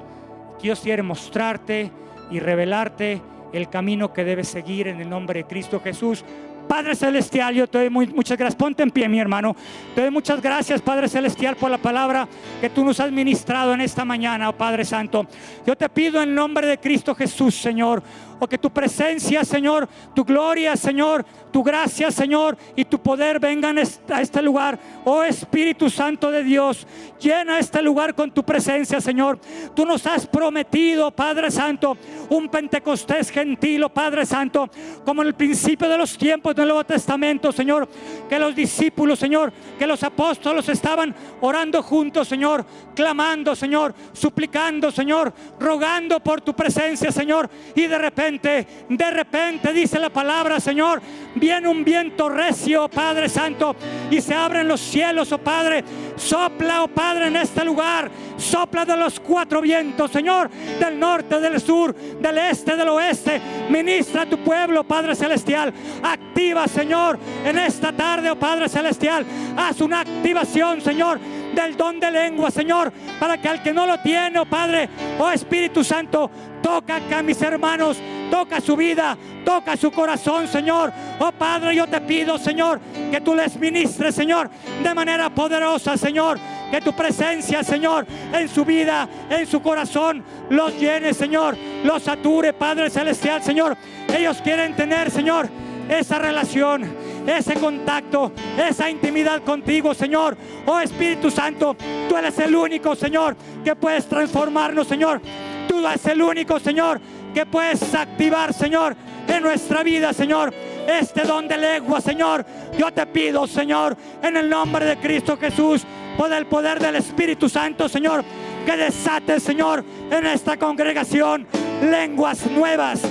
Dios quiere mostrarte y revelarte el camino que debes seguir en el nombre de Cristo Jesús. Padre Celestial, yo te doy muchas gracias. Ponte en pie, mi hermano. Te doy muchas gracias, Padre Celestial, por la palabra que tú nos has ministrado en esta mañana, oh Padre Santo. Yo te pido en nombre de Cristo Jesús, Señor, que tu presencia, Señor, tu gloria, Señor, tu gracia, Señor, y tu poder vengan a este lugar. Oh Espíritu Santo de Dios, llena este lugar con tu presencia, Señor. Tú nos has prometido, Padre Santo, un Pentecostés gentil, oh Padre Santo, como en el principio de los tiempos del Nuevo Testamento, Señor, que los discípulos, Señor, que los apóstoles estaban orando juntos, Señor, clamando, Señor, suplicando, Señor, rogando por tu presencia, Señor, y de repente dice la palabra, Señor, viene un viento recio, Padre Santo, y se abren los cielos, oh Padre. Sopla, oh Padre, en este lugar. Sopla de los cuatro vientos, Señor, del norte, del sur, del este, del oeste. Ministra a tu pueblo, Padre Celestial. Activa, Señor, en esta tarde, oh Padre Celestial. Haz una activación, Señor, del don de lengua, Señor, para que al que no lo tiene, oh Padre, oh Espíritu Santo, toca acá, mis hermanos, toca su vida, toca su corazón, Señor. Oh Padre, yo te pido, Señor, que tú les ministres, Señor, de manera poderosa, Señor. Que tu presencia, Señor, en su vida, en su corazón, los llene, Señor, los sature, Padre Celestial, Señor. Ellos quieren tener, Señor, esa relación, ese contacto, esa intimidad contigo, Señor. Oh Espíritu Santo, tú eres el único, Señor, que puedes transformarnos, Señor. Tú eres el único, Señor, que puedes activar, Señor, en nuestra vida, Señor, este don de lengua, Señor. Yo te pido, Señor, en el nombre de Cristo Jesús, por el poder del Espíritu Santo, Señor, que desate, Señor, en esta congregación lenguas nuevas,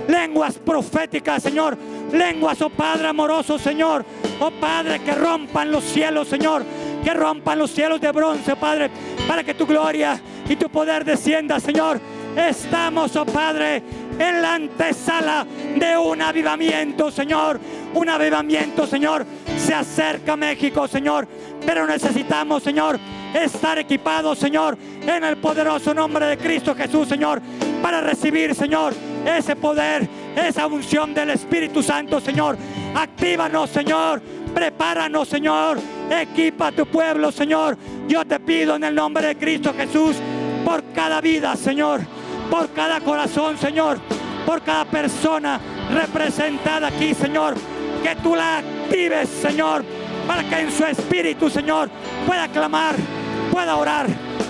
lenguas proféticas, Señor, lenguas, oh Padre amoroso, Señor, oh Padre, que rompan los cielos, Señor, que rompan los cielos de bronce, Padre, para que tu gloria y tu poder descienda, Señor. Estamos, oh Padre, en la antesala de un avivamiento, Señor. Un avivamiento, Señor. Se acerca México, Señor. Pero necesitamos, Señor, estar equipados, Señor, en el poderoso nombre de Cristo Jesús, Señor, para recibir, Señor, ese poder, esa unción del Espíritu Santo, Señor. Actívanos, Señor. Prepáranos, Señor. Equipa a tu pueblo, Señor. Yo te pido en el nombre de Cristo Jesús, por cada vida, Señor, por cada corazón, Señor, por cada persona representada aquí, Señor, que tú la actives, Señor, para que en su espíritu, Señor, pueda clamar, pueda orar,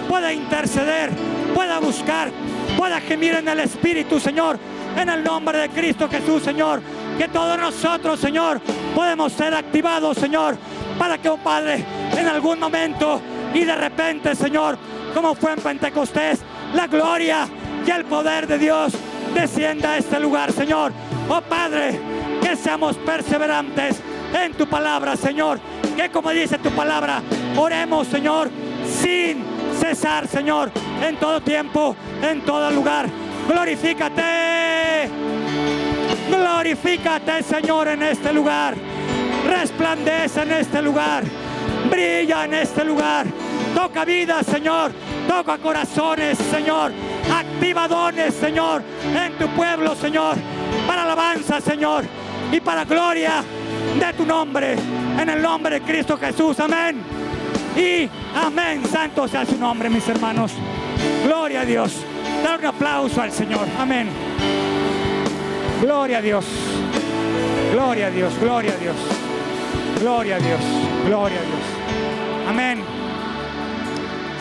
pueda interceder, pueda buscar, pueda gemir en el espíritu, Señor, en el nombre de Cristo Jesús, Señor. Que todos nosotros, Señor, podemos ser activados, Señor, para que, oh Padre, en algún momento y de repente, Señor, como fue en Pentecostés, la gloria y el poder de Dios descienda a este lugar, Señor. Oh Padre, que seamos perseverantes en tu palabra, Señor. Que, como dice tu palabra, oremos, Señor, sin cesar, Señor, en todo tiempo, en todo lugar. Glorifícate. Glorifícate, Señor, en este lugar. Resplandece en este lugar. Brilla en este lugar. Toca vidas, Señor. Toca corazones, Señor. Activa dones, Señor, en tu pueblo, Señor, para alabanza, Señor, y para gloria de tu nombre, en el nombre de Cristo Jesús. Amén y amén. Santo sea su nombre, mis hermanos. Gloria a Dios. Dar un aplauso al Señor. Amén. Gloria a Dios. Gloria a Dios. Gloria a Dios. Gloria a Dios. Gloria a Dios. Amén.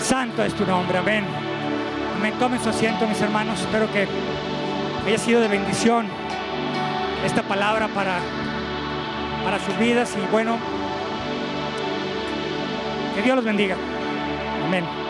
Santo es tu nombre. Amén. Amén. Tomen su asiento, mis hermanos. Espero que haya sido de bendición esta palabra para sus vidas. Y bueno, Que Dios los bendiga. Amén.